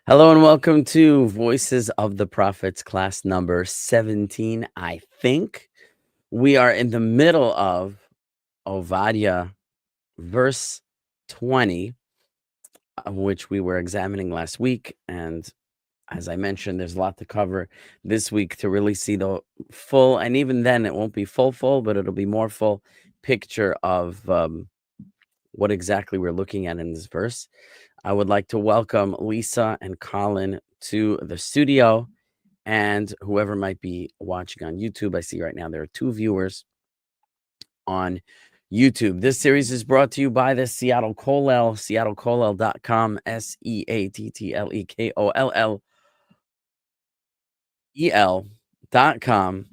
Hello and welcome to Voices of the Prophets, class number 17. I think we are in the middle of Obadiah, verse 20, which we were examining last week. And as I mentioned, there's a lot to cover this week to really see the full, and even then it won't be full, but it'll be more full picture of what exactly we're looking at in this verse. I would like to welcome Lisa and Colin to the studio, and whoever might be watching on YouTube. I see right now there are 2 viewers on YouTube. This series is brought to you by the Seattle Kollel, seattlekollel.com, seattlekollel.com.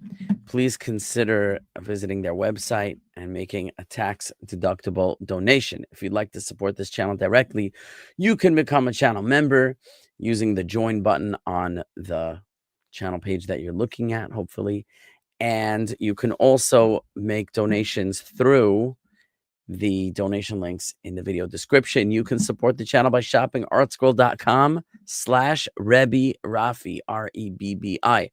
Please consider visiting their website and making a tax-deductible donation. If you'd like to support this channel directly, you can become a channel member using the join button on the channel page that you're looking at, hopefully. And you can also make donations through the donation links in the video description. You can support the channel by shopping artscroll.com/Rebbi Rafi, REBBI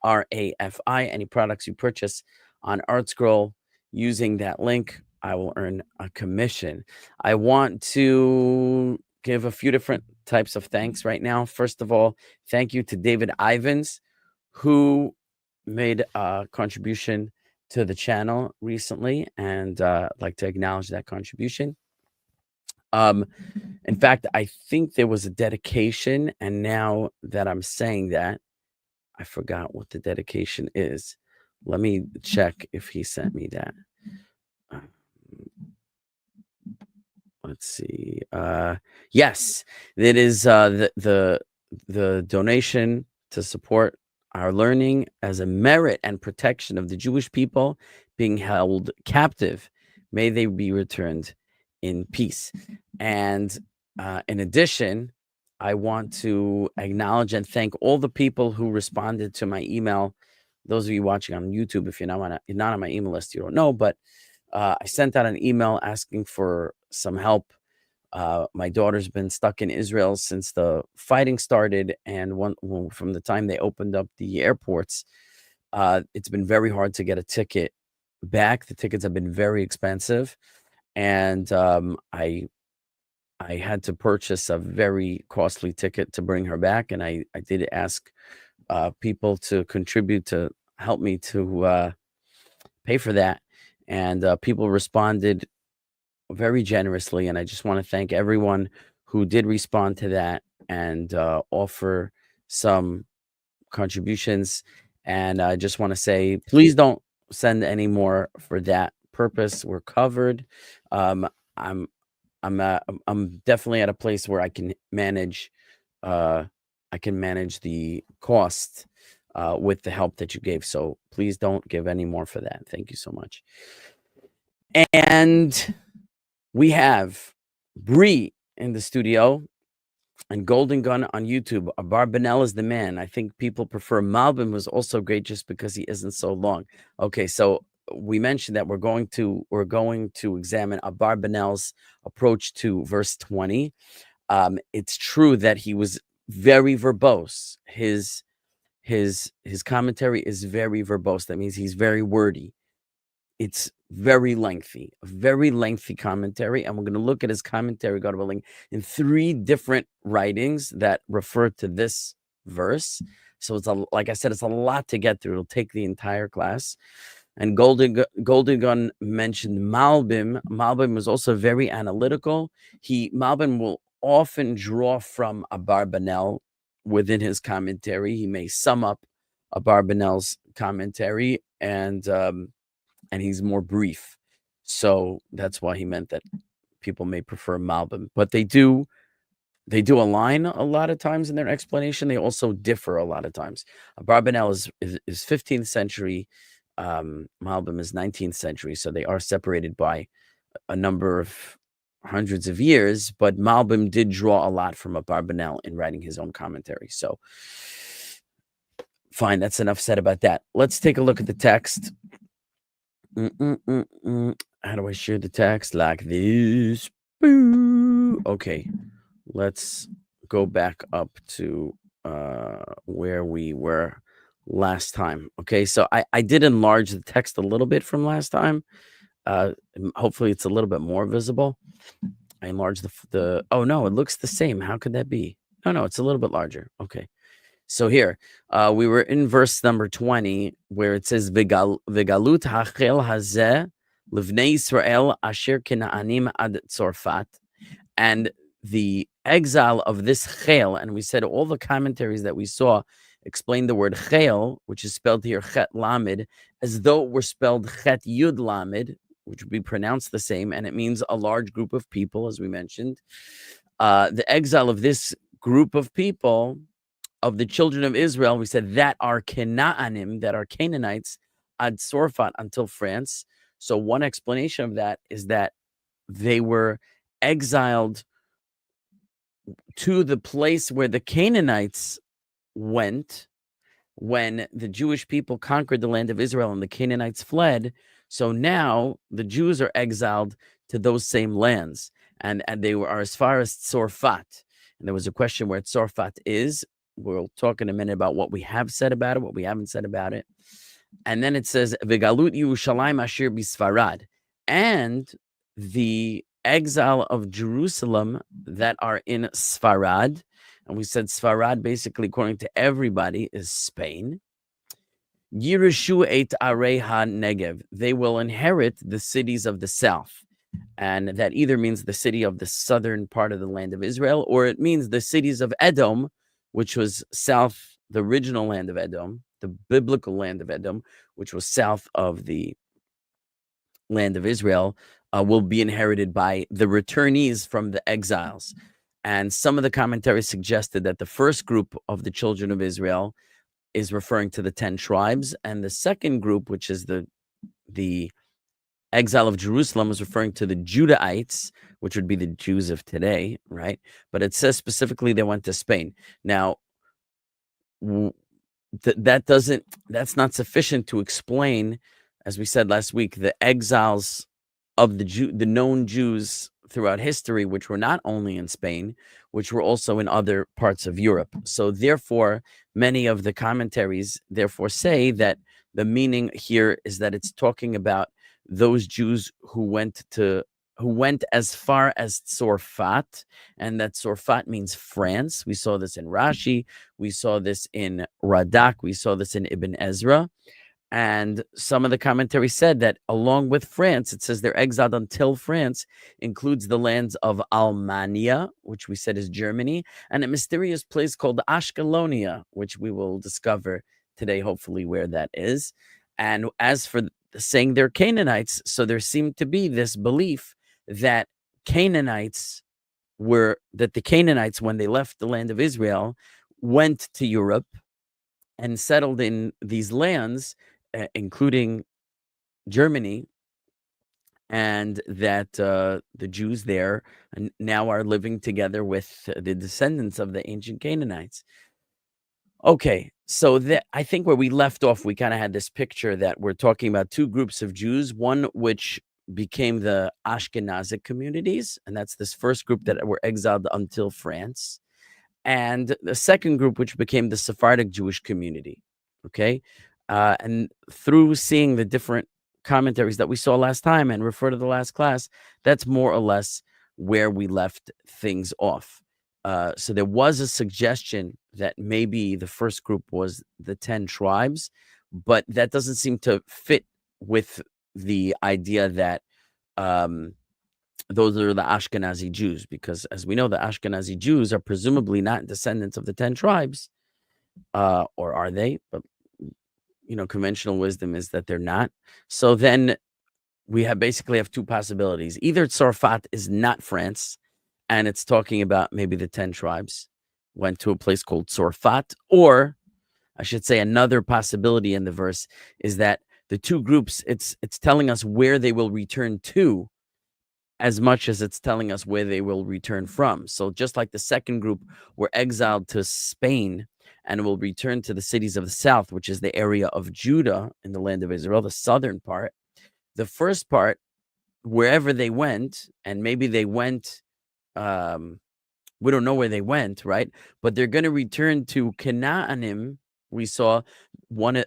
RAFI. Any products you purchase on ArtScroll using that link, I will earn a commission. I want to give a few different types of thanks right now. First of all, thank you to David Ivans, who made a contribution to the channel recently, and I'd like to acknowledge that contribution. In fact, I think there was a dedication, and now that I'm saying that, I forgot what the dedication is. Let me check if he sent me that. Let's see. Yes, it is the donation to support our learning as a merit and protection of the Jewish people being held captive. May they be returned in peace. And in addition, I want to acknowledge and thank all the people who responded to my email. Those of you watching on YouTube, if you're not on my email list, you don't know, but I sent out an email asking for some help. My daughter's been stuck in Israel since the fighting started, and from the time they opened up the airports, it's been very hard to get a ticket back. The tickets have been very expensive, and I had to purchase a very costly ticket to bring her back, and I did ask people to contribute to help me to pay for that, and people responded very generously, and I just want to thank everyone who did respond to that and offer some contributions. And I just want to say, please don't send any more for that purpose. We're covered. I'm definitely at a place where I can manage the cost with the help that you gave. So please don't give any more for that. Thank you so much. And we have Bree in the studio and Golden Gun on YouTube. Abarbanel is the man. I think people prefer Malbim, who's also great just because he isn't so long. Okay, so we mentioned that we're going to examine Abarbanel's approach to verse 20. It's true that he was very verbose. His commentary is very verbose. That means he's very wordy. It's very lengthy, a very lengthy commentary, and we're going to look at his commentary, God willing, in 3 different writings that refer to this verse. So it's like I said, it's a lot to get through. It'll take the entire class. And Golden Gun mentioned Malbim. Malbim was also very analytical. Malbim will often draw from Abarbanel within his commentary. He may sum up Abarbanel's commentary, and he's more brief. So that's why he meant that people may prefer Malbim. But they do align a lot of times in their explanation. They also differ a lot of times. Abarbanel is 15th century. Malbim is 19th century. So they are separated by a number of hundreds of years. But Malbim did draw a lot from Abarbanel in writing his own commentary. So fine, that's enough said about that. Let's take a look at the text. How do I share the text? Like this. Boo. Okay, let's go back up to where we were last time. Okay, so I did enlarge the text a little bit from last time. Hopefully it's a little bit more visible. I enlarged the oh no, it looks the same. How could that be? No, it's a little bit larger. Okay. So here, we were in verse number 20, where it says, Vigalut hachel hazeh livnei Israel asher kenaanim ad tzorfat. And the exile of this chel, and we said all the commentaries that we saw explain the word chel, which is spelled here chet lamed, as though it were spelled chet yud lamed, which would be pronounced the same, and it means a large group of people, as we mentioned. The exile of this group of people, of the children of Israel, we said that are Canaanim, that are Canaanites, ad Sorfat, until France. So one explanation of that is that they were exiled to the place where the Canaanites went when the Jewish people conquered the land of Israel and the Canaanites fled. So now the Jews are exiled to those same lands, and they are as far as Tzorfat. And there was a question where Tzorfat is. We'll talk in a minute about what we have said about it, what we haven't said about it. And then it says, V'galut Yerushalayim asher b'Sfarad, and the exile of Jerusalem that are in Sfarad. And we said Sfarad, basically, according to everybody, is Spain. Yirushu et Arei ha-Negev. They will inherit the cities of the south. And that either means the city of the southern part of the land of Israel, or it means the cities of Edom, which was south, the original land of Edom, the biblical land of Edom, which was south of the land of Israel, will be inherited by the returnees from the exiles. And some of the commentaries suggested that the first group of the children of Israel is referring to the 10 tribes, and the second group, which is the exile of Jerusalem, is referring to the Judahites, which would be the Jews of today, right? But it says specifically they went to Spain. Now, that's not sufficient to explain, as we said last week, the exiles of the known Jews throughout history, which were not only in Spain, which were also in other parts of Europe. So therefore, many of the commentaries therefore say that the meaning here is that it's talking about those Jews who went as far as Tzorfat, and that Tzorfat means France. We saw this in Rashi, we saw this in Radak, we saw this in Ibn Ezra. And some of the commentary said that along with France, it says they're exiled until France includes the lands of Almania, which we said is Germany, and a mysterious place called Ashkelonia, which we will discover today, hopefully, where that is. And as for saying they're Canaanites, so there seemed to be this belief that the Canaanites, when they left the land of Israel, went to Europe and settled in these lands, including Germany, and that the Jews there now are living together with the descendants of the ancient Canaanites. Okay, so I think where we left off, we kind of had this picture that we're talking about two groups of Jews, one which became the Ashkenazic communities, and that's this first group that were exiled until France, and the second group, which became the Sephardic Jewish community. Okay, and through seeing the different commentaries that we saw last time and refer to the last class, that's more or less where we left things off. So there was a suggestion that maybe the first group was the 10 tribes, but that doesn't seem to fit with the idea that those are the Ashkenazi Jews, because as we know, the Ashkenazi Jews are presumably not descendants of the 10 tribes, or are they? But, conventional wisdom is that they're not. So then we basically have two possibilities. Either Tzorfat is not France, and it's talking about maybe the 10 tribes went to a place called Tzorfat, or I should say another possibility in the verse is that the two groups, it's telling us where they will return to as much as it's telling us where they will return from. So just like the second group were exiled to Spain and will return to the cities of the south, which is the area of Judah in the land of Israel, the southern part, the first part, wherever they went, and maybe they went We don't know where they went, right? But they're going to return to Canaanim. We saw one of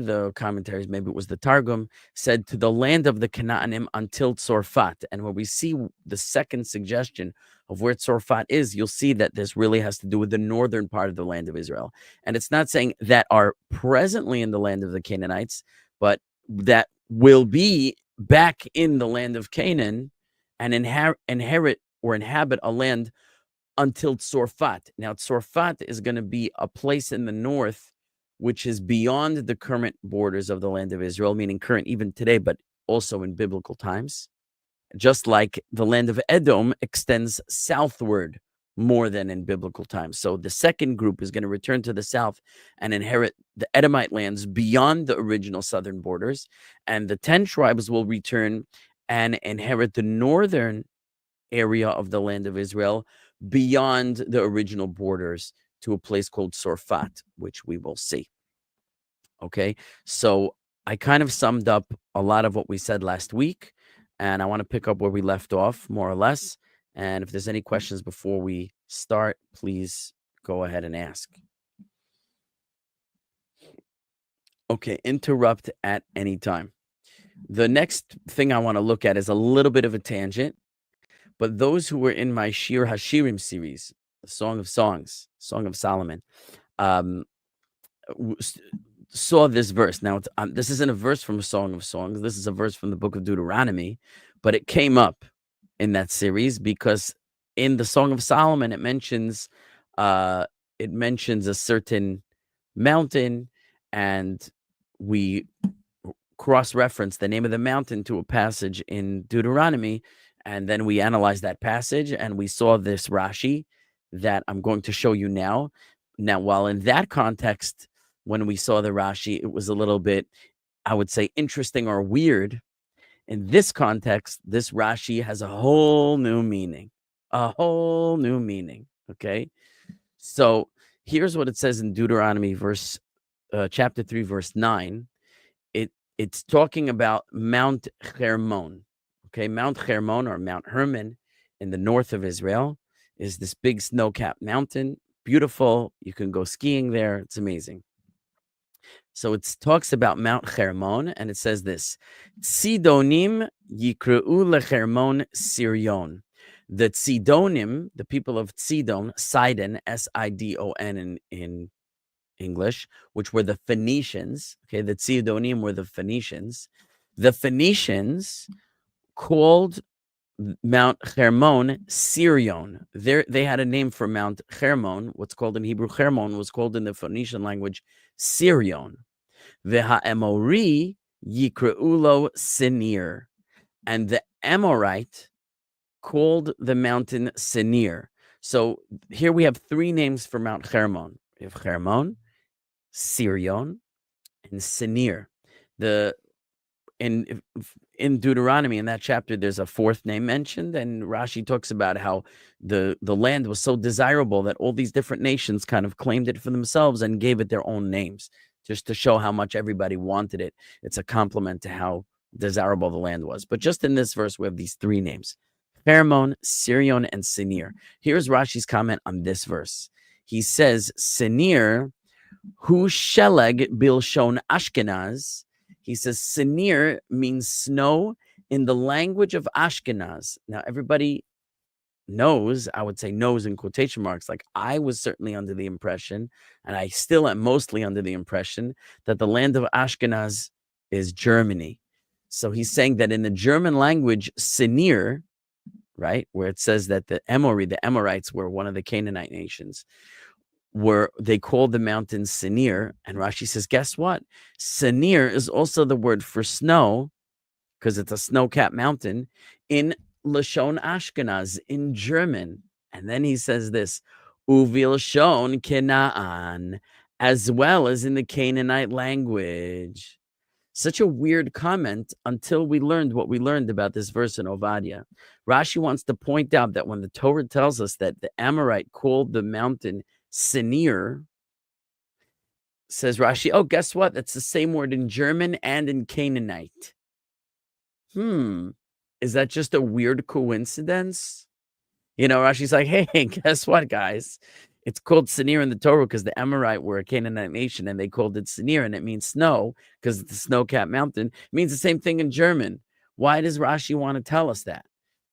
the commentaries, maybe it was the Targum, said to the land of the Canaanim until Tzorfat. And when we see the second suggestion of where Tzorfat is, you'll see that this really has to do with the northern part of the land of Israel. And it's not saying that are presently in the land of the Canaanites, but that will be back in the land of Canaan and inherit or inhabit a land until Tzorfat. Now, Tzorfat is going to be a place in the north, which is beyond the current borders of the land of Israel, meaning current even today, but also in biblical times. Just like the land of Edom extends southward more than in biblical times. So the second group is going to return to the south and inherit the Edomite lands beyond the original southern borders. And the 10 tribes will return and inherit the northern area of the land of Israel beyond the original borders to a place called Tzorfat, which we will see. Okay, so I kind of summed up a lot of what we said last week, and I want to pick up where we left off, more or less. And if there's any questions before we start, please go ahead and ask. Okay, interrupt at any time. The next thing I want to look at is a little bit of a tangent, but those who were in my Shir Hashirim series, the Song of Songs, Song of Solomon, saw this verse. Now, this isn't a verse from a Song of Songs. This is a verse from the book of Deuteronomy, but it came up in that series because in the Song of Solomon, it mentions a certain mountain, and we cross-reference the name of the mountain to a passage in Deuteronomy, and then we analyzed that passage, and we saw this Rashi that I'm going to show you now. Now, while in that context, when we saw the Rashi, it was a little bit, I would say, interesting or weird. In this context, this Rashi has a whole new meaning. A whole new meaning, okay? So here's what it says in Deuteronomy chapter 3, verse 9. It's talking about Mount Hermon. Okay, Mount Hermon or Mount Hermon in the north of Israel is this big snow-capped mountain. Beautiful. You can go skiing there. It's amazing. So it talks about Mount Hermon, and it says this: Tzidonim yikre'u lehermon Sirion. The Tzidonim, the people of Tzidon, Sidon, S-I-D-O-N in English, which were the Phoenicians. Okay, the Tzidonim were the Phoenicians. The Phoenicians called Mount Hermon Sirion. They had a name for Mount Hermon. What's called in Hebrew Hermon was called in the Phoenician language Sirion. Ve'ha'emori yikreulo Senir. And the Amorite called the mountain Senir. So here we have three names for Mount Hermon. We have Hermon, Sirion, and Senir. In Deuteronomy, in that chapter, there's a fourth name mentioned, and Rashi talks about how the land was so desirable that all these different nations kind of claimed it for themselves and gave it their own names, just to show how much everybody wanted it. It's a compliment to how desirable the land was. But just in this verse, we have these three names: Hermon, Sirion, and Senir. Here's Rashi's comment on this verse. He says, Senir, hu sheleg bilshon Ashkenaz. He says Senir means snow in the language of Ashkenaz. Now, everybody knows, I would say knows in quotation marks, like I was certainly under the impression, and I still am mostly under the impression, that the land of Ashkenaz is Germany. So he's saying that in the German language, Senir, right, where it says that the Amorites were one of the Canaanite nations, they called the mountain Senir, and Rashi says, guess what? Senir is also the word for snow, because it's a snow-capped mountain, in Lashon Ashkenaz, in German. And then he says this, Uvilshon Canaan, as well as in the Canaanite language. Such a weird comment until we learned what we learned about this verse in Obadiah. Rashi wants to point out that when the Torah tells us that the Amorite called the mountain Senir, says Rashi, oh, guess what? That's the same word in German and in Canaanite. Is that just a weird coincidence? Rashi's like, hey, guess what, guys? It's called Sinir in the Torah because the Amorite were a Canaanite nation, and they called it Sinir, and it means snow because it's a snow-capped mountain. It means the same thing in German. Why does Rashi want to tell us that?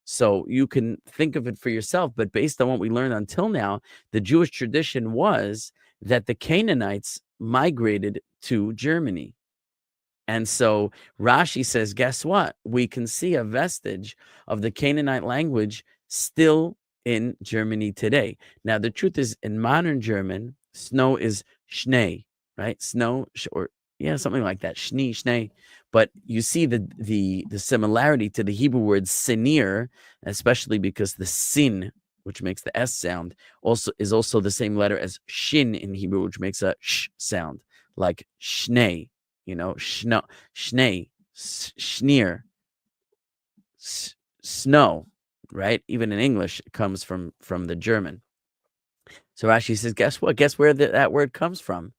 So you can think of it for yourself, but based on what we learned until now, the Jewish tradition was that the Canaanites migrated to Germany. And so Rashi says, guess what? We can see a vestige of the Canaanite language still in Germany today. Now, the truth is, in modern German, snow is Schnee, right? Snow, or something like that, Schnee. But you see the similarity to the Hebrew word sinir, especially because the sin, which makes the S sound, is also the same letter as shin in Hebrew, which makes a sh sound, like Schnee. Schnee, schneer, snow, right? Even in English, it comes from the German. So Rashi says, guess what? Guess where that word comes from?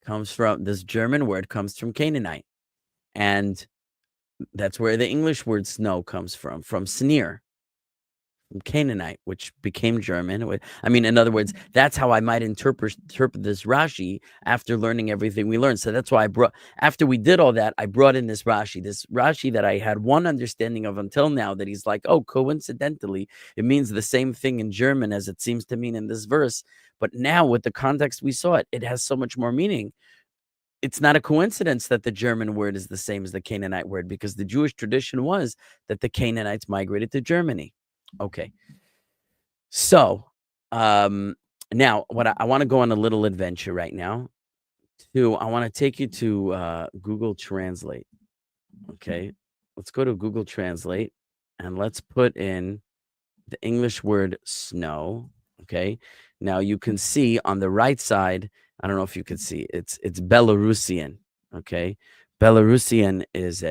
This German word comes from Canaanite. And that's where the English word snow comes from sneer. Canaanite, which became German. I mean, in other words, that's how I might interpret this Rashi after learning everything we learned. So that's why after we did all that, I brought in this Rashi that I had one understanding of until now, that he's like, oh, coincidentally, it means the same thing in German as it seems to mean in this verse. But now with the context we saw it has so much more meaning. It's not a coincidence that the German word is the same as the Canaanite word, because the Jewish tradition was that the Canaanites migrated to Germany. Okay. So, now what I want to go on a little adventure right now. I want to take you to Google Translate. Okay. Let's go to Google Translate and let's put in the English word snow. Okay. Now you can see on the right side, I don't know if you can see, it's Belarusian. Okay. Belarusian is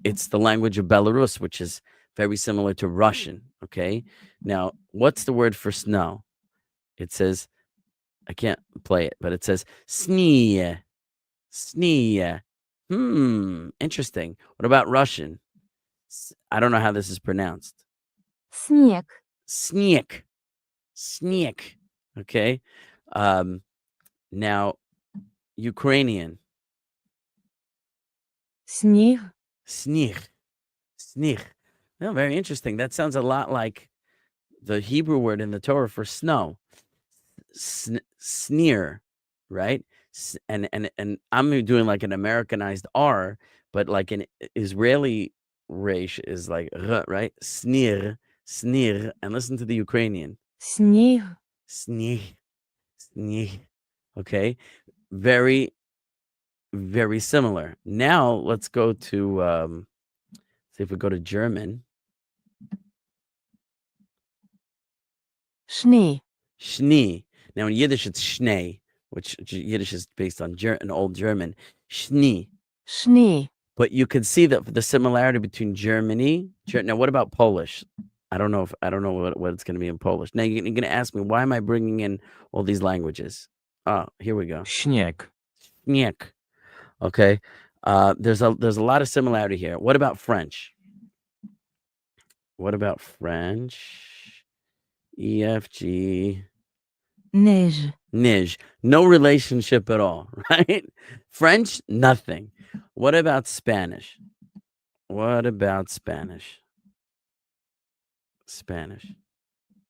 it's the language of Belarus, which is very similar to Russian. Okay. Now, what's the word for snow? It says, I can't play it, but it says snee. Interesting. What about Russian? I don't know how this is pronounced. Снег. Sneak. Okay. Now, Ukrainian. Снег. Sneak. Oh, very interesting. That sounds a lot like the Hebrew word in the Torah for snow. Sneer, right? And I'm doing like an Americanized R, but like an Israeli resh is like r, right? Sneer. And listen to the Ukrainian. Снег. Sneer. Okay. Very, very similar. Now let's go to see if we go to German. Schnee. Schnee. Now in Yiddish it's Schnee, which Yiddish is based on an old German. Schnee. Schnee. But you can see the similarity between Germany. Now, what about Polish? I don't know what it's going to be in Polish. Now you're going to ask me, why am I bringing in all these languages? Oh, here we go. Śnieg. Śnieg. Okay. There's a lot of similarity here. What about French? EFG. Neige. No relationship at all, right? French, nothing. What about Spanish?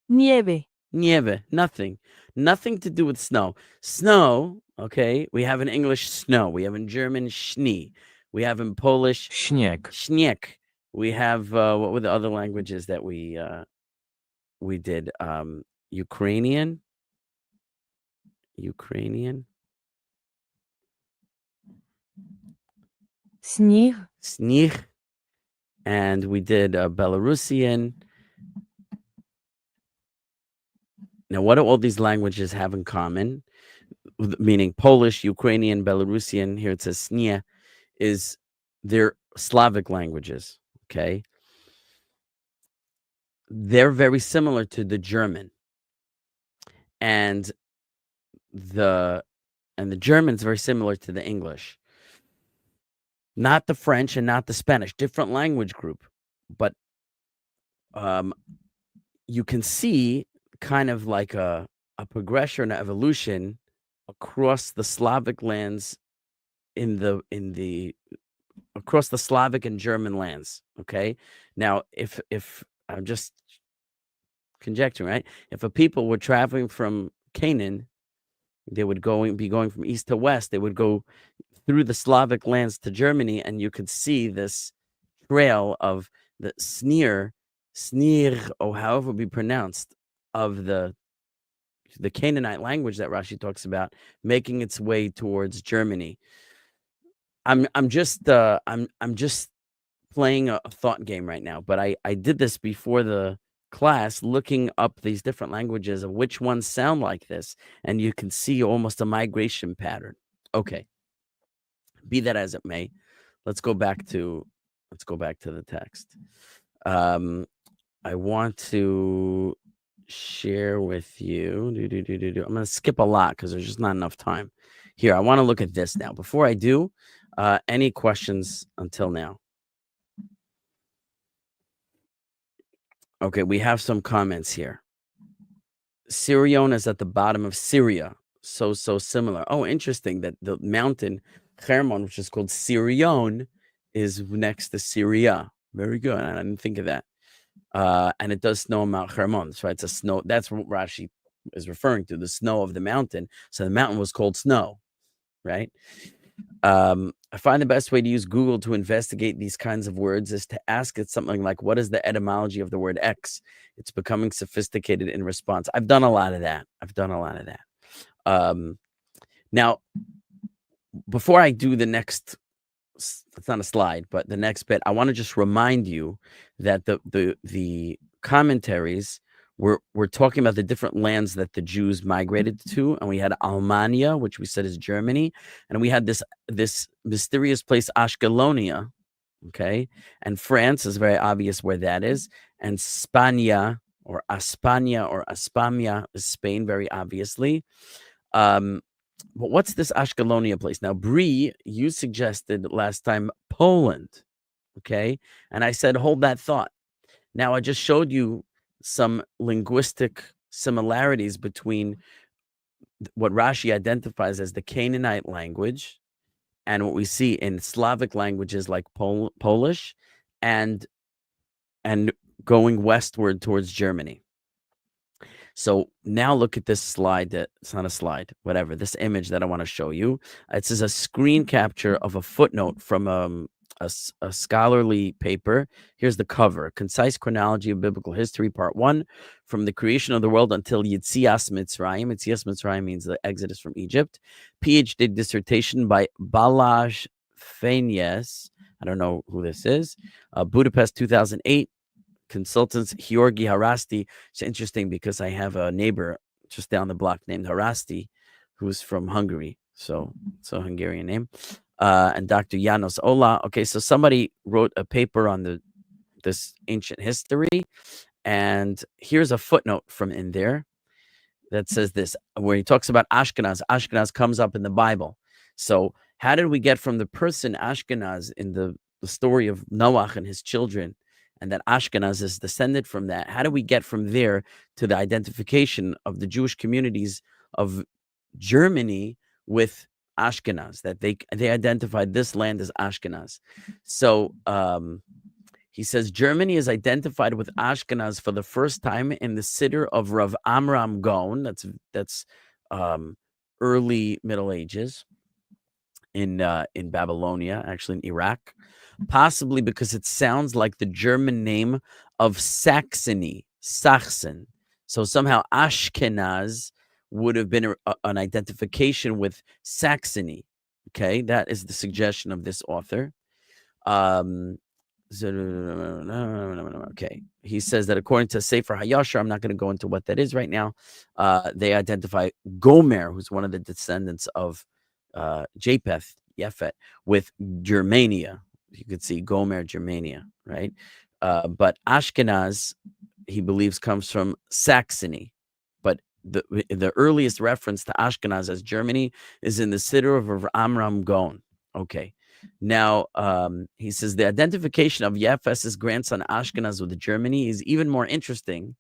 Nieve. Nieve, nothing. Nothing to do with snow. Snow, okay, we have in English snow. We have in German Schnee. We have in Polish Śnieg. We have what were the other languages that we did? Ukrainian. Снег. And we did Belarusian. Now, what do all these languages have in common? Meaning Polish, Ukrainian, Belarusian, here it says Snia, is they're Slavic languages, okay? They're very similar to the German. And the German's very similar to the English. Not the French and not the Spanish, different language group. But you can see kind of like a progression, an evolution across the Slavic lands across the Slavic and German lands. Okay. Now, if I'm just conjecturing, right? If a people were traveling from Canaan, they would be going from east to west. They would go through the Slavic lands to Germany, and you could see this trail of the sneer, or however it be pronounced, of the Canaanite language that Rashi talks about, making its way towards Germany. I'm just playing a thought game right now, but I did this before the class, looking up these different languages of which ones sound like this, and you can see almost a migration pattern. Okay, be that as it may, let's go back to the text. I want to share with you. I'm going to skip a lot because there's just not enough time. Here, I want to look at this now. Before I do, any questions until now? Okay, we have some comments here. Sirion is at the bottom of Syria. So similar. Oh, interesting that the mountain Hermon, which is called Sirion, is next to Syria. Very good. I didn't think of that. And it does snow on Mount Hermon. So it's a snow. That's what Rashi is referring to, the snow of the mountain. So the mountain was called Snow, right? I find the best way to use Google to investigate these kinds of words is to ask it something like, what is the etymology of the word X? It's becoming sophisticated in response. I've done a lot of that. Now, before I do the next, it's not a slide, but the next bit, I want to just remind you that the commentaries we're talking about the different lands that the Jews migrated to, and we had Almania, which we said is Germany, and we had this mysterious place Ashkelonia, okay, and France is very obvious where that is, and Spania or Aspamia is Spain, very obviously. But what's this Ashkelonia place? Now, Bree, you suggested last time Poland, okay, and I said hold that thought. Now I just showed you some linguistic similarities between what Rashi identifies as the Canaanite language and what we see in Slavic languages like Polish and going westward towards Germany. So now look at this slide. It's not a slide, whatever. This image that I want to show you. It is a screen capture of a footnote from a scholarly paper. Here's the cover: Concise Chronology of Biblical History, Part 1, from the creation of the world until Yitzias Mitzrayim. Yitzias Mitzrayim means the exodus from Egypt. PhD dissertation by Balázs Fenyes. I don't know who this is. Budapest, 2008. Consultants Georgi Harasti. It's interesting because I have a neighbor just down the block named Harasti, who's from Hungary. So it's a Hungarian name. And Dr. Janos Ola. Okay, so somebody wrote a paper on this ancient history, and here's a footnote from in there that says this, where he talks about Ashkenaz. Ashkenaz comes up in the Bible. So how did we get from the person Ashkenaz in the story of Noach and his children, and that Ashkenaz is descended from that? How do we get from there to the identification of the Jewish communities of Germany with Ashkenaz, that they identified this land as Ashkenaz? So he says Germany is identified with Ashkenaz for the first time in the Siddur of Rav Amram Gaon. That's early Middle Ages in Babylonia, actually in Iraq, possibly because it sounds like the German name of Saxony, Sachsen. So somehow Ashkenaz would have been an identification with Saxony. Okay, that is the suggestion of this author. Okay, he says that according to Sefer HaYashar, I'm not going to go into what that is right now, they identify Gomer, who's one of the descendants of Japheth, Yefet, with Germania. You could see Gomer, Germania, right? But Ashkenaz, he believes, comes from Saxony. But the earliest reference to Ashkenaz as Germany is in the Siddur of Amram Gaon. Okay. Now, he says the identification of Yefes's grandson Ashkenaz with Germany is even more interesting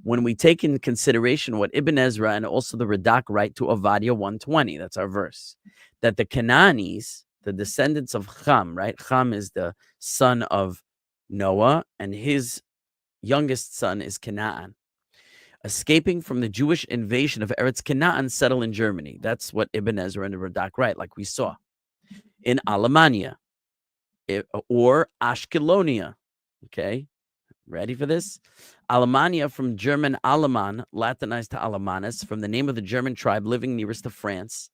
when we take into consideration what Ibn Ezra and also the Radak write to Obadiah 120. That's our verse. That the Canaanites, the descendants of Ham, right? Ham is the son of Noah, and his youngest son is Canaan. Escaping from the Jewish invasion of Eretz Canaan, settle in Germany. That's what Ibn Ezra and the Radak write, like we saw. In Alemania, or Ashkelonia. Okay, ready for this? Alemania, from German Aleman, Latinized to Alemanis, from the name of the German tribe living nearest to France.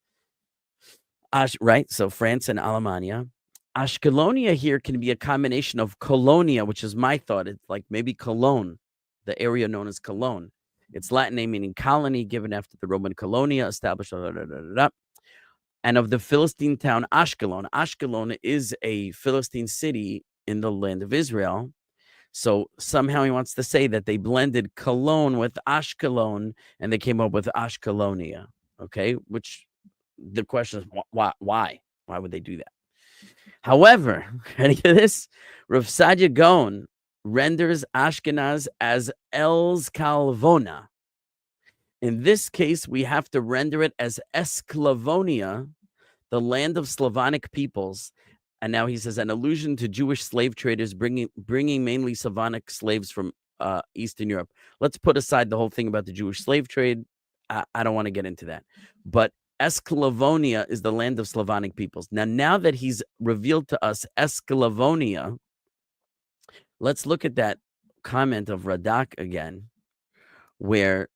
Right, so France and Alemania. Ashkelonia here can be a combination of Colonia, which is my thought. It's like maybe Cologne, the area known as Cologne. Its Latin name meaning colony, given after the Roman Colonia, established. And of the Philistine town Ashkelon. Ashkelon is a Philistine city in the land of Israel. So somehow he wants to say that they blended Cologne with Ashkelon and they came up with Ashkelonia. Okay, which the question is why? Why would they do that? However, ready for this? Rav Sadia Gaon renders Ashkenaz as Els Kalvona. In this case, we have to render it as Esclavonia, the land of Slavonic peoples. And now he says an allusion to Jewish slave traders bringing mainly Slavonic slaves from Eastern Europe. Let's put aside the whole thing about the Jewish slave trade. I don't want to get into that. But Esclavonia is the land of Slavonic peoples. Now that he's revealed to us Esclavonia, let's look at that comment of Radak again, where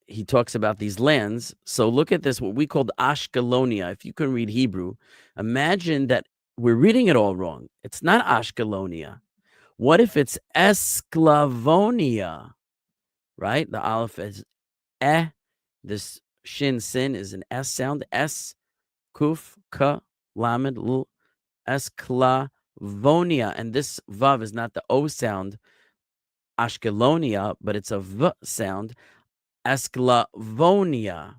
he talks about these lands. So look at this, what we called Ashkelonia. If you can read Hebrew, imagine that we're reading it all wrong. It's not Ashkelonia. What if it's Esclavonia, right? The aleph is eh. This shin sin is an S sound. S, kuf, ka, lamed, l, Esclavonia. And this vav is not the O sound, Ashkelonia, but it's a V sound, Esclavonia.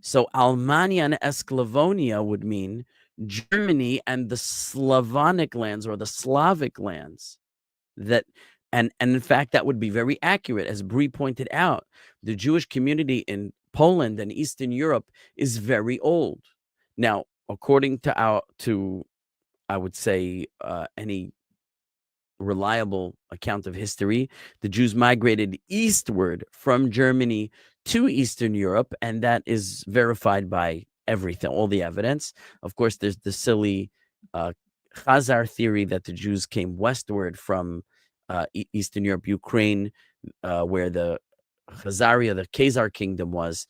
So Almania and Esclavonia would mean Germany and the Slavonic lands or the Slavic lands. That and in fact, that would be very accurate. As Brie pointed out, the Jewish community in Poland and Eastern Europe is very old. Now, according to I would say any reliable account of history, the Jews migrated eastward from Germany to Eastern Europe, and that is verified by everything, all the evidence. Of course, there's the silly Khazar theory that the Jews came westward from Eastern Europe, Ukraine, where the Khazaria, the Khazar kingdom was,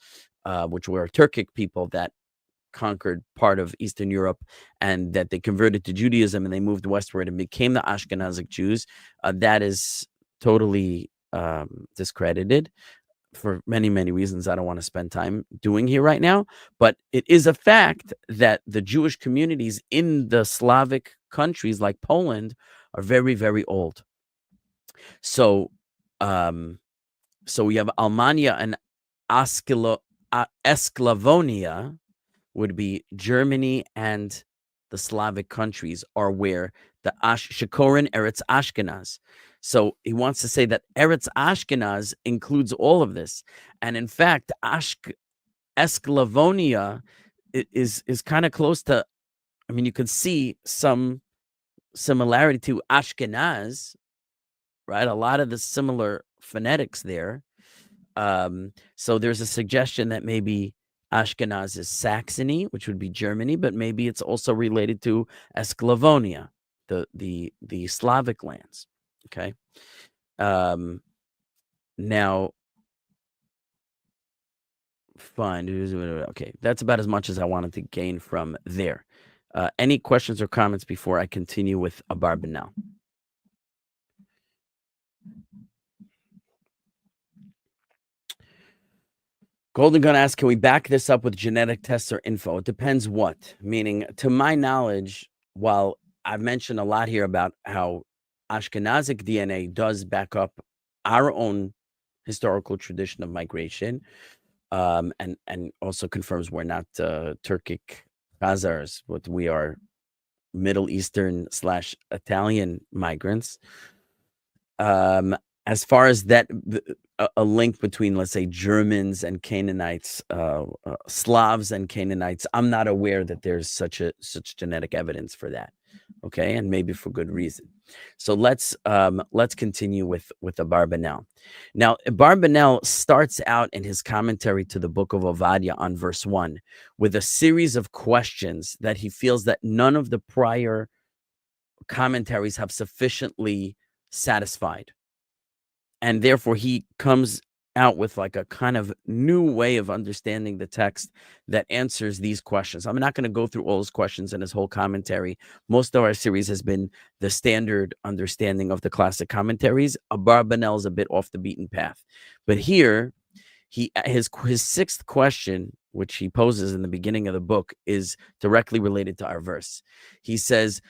which were Turkic people that conquered part of Eastern Europe, and that they converted to Judaism and they moved westward and became the Ashkenazic Jews. That is totally discredited for many, many reasons I don't want to spend time doing here right now. But it is a fact that the Jewish communities in the Slavic countries like Poland are very, very old. So, so we have Almania and Esclavonia would be Germany, and the Slavic countries are where the Shekorin Eretz Ashkenaz. So he wants to say that Eretz Ashkenaz includes all of this. And in fact, Esclavonia is kind of close to, I mean, you can see some similarity to Ashkenaz, right? A lot of the similar phonetics there. So there's a suggestion that maybe Ashkenaz is Saxony, which would be Germany, but maybe it's also related to Esclavonia, the Slavic lands. Okay. Now, fine. Okay, that's about as much as I wanted to gain from there. Any questions or comments before I continue with Abarbanel? Golden Gun asks, can we back this up with genetic tests or info? It depends what. Meaning, to my knowledge, while I've mentioned a lot here about how Ashkenazic DNA does back up our own historical tradition of migration, and also confirms we're not Turkic Khazars, but we are Middle Eastern / Italian migrants. As far as that, a link between, let's say, Germans and Canaanites, Slavs and Canaanites, I'm not aware that there's such genetic evidence for that. Okay, and maybe for good reason. So let's continue with Abarbanel. Now, Abarbanel starts out in his commentary to the book of Obadiah on verse 1 with a series of questions that he feels that none of the prior commentaries have sufficiently satisfied. And therefore, he comes out with like a kind of new way of understanding the text that answers these questions. I'm not going to go through all his questions and his whole commentary. Most of our series has been the standard understanding of the classic commentaries. Abarbanel is a bit off the beaten path. But here, his sixth question, which he poses in the beginning of the book, is directly related to our verse. He says,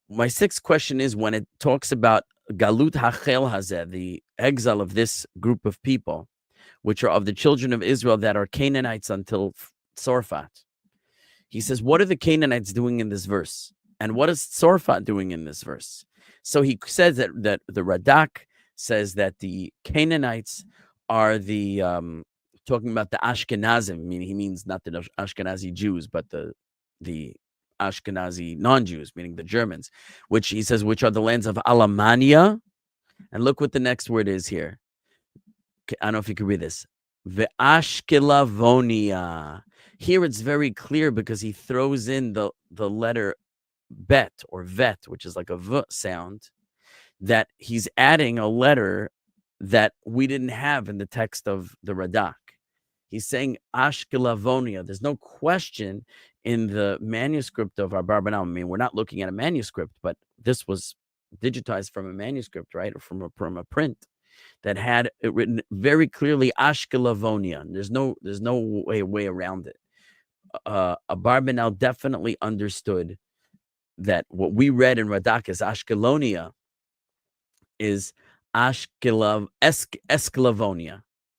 my sixth question is, when it talks about Galut Hachel Hazeh, the exile of this group of people, which are of the children of Israel that are Canaanites until Tzorfat. He says, what are the Canaanites doing in this verse? And what is Tzorfat doing in this verse? So he says that the Radak says that the Canaanites are the, talking about the Ashkenazim, meaning he means not the Ashkenazi Jews, but the Ashkenazi non-Jews, meaning the Germans, which he says, which are the lands of Alamania. And look what the next word is here. I don't know if you can read this. Ashkelonia. Here it's very clear because he throws in the letter bet or vet, which is like a v sound, that he's adding a letter that we didn't have in the text of the Radak. He's saying Ashkelonia. There's no question in the manuscript of Abarbanel. I mean, we're not looking at a manuscript, but this was digitized from a manuscript, right? Or from a print that had it written very clearly Ashkelonia. There's no way around it. Abarbanel definitely understood that what we read in Radak as Ashkelonia is Esklevonia.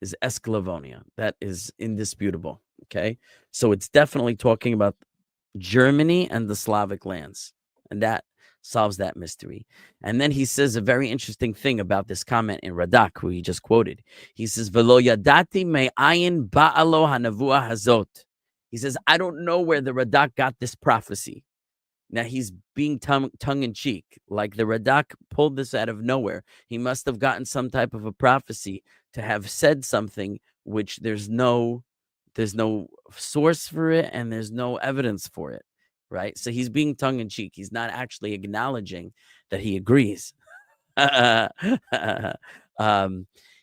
Is Esklevonia. That is indisputable. Okay, so it's definitely talking about Germany and the Slavic lands, and that solves that mystery. And then he says a very interesting thing about this comment in Radak, who he just quoted. He says, "Velo yadati me'ayin ba'alo hanavua hazot." He says, I don't know where the Radak got this prophecy. Now he's being tongue-in-cheek, like the Radak pulled this out of nowhere. He must have gotten some type of a prophecy to have said something which there's no source for it and there's no evidence for it, right? So he's being tongue-in-cheek. He's not actually acknowledging that he agrees.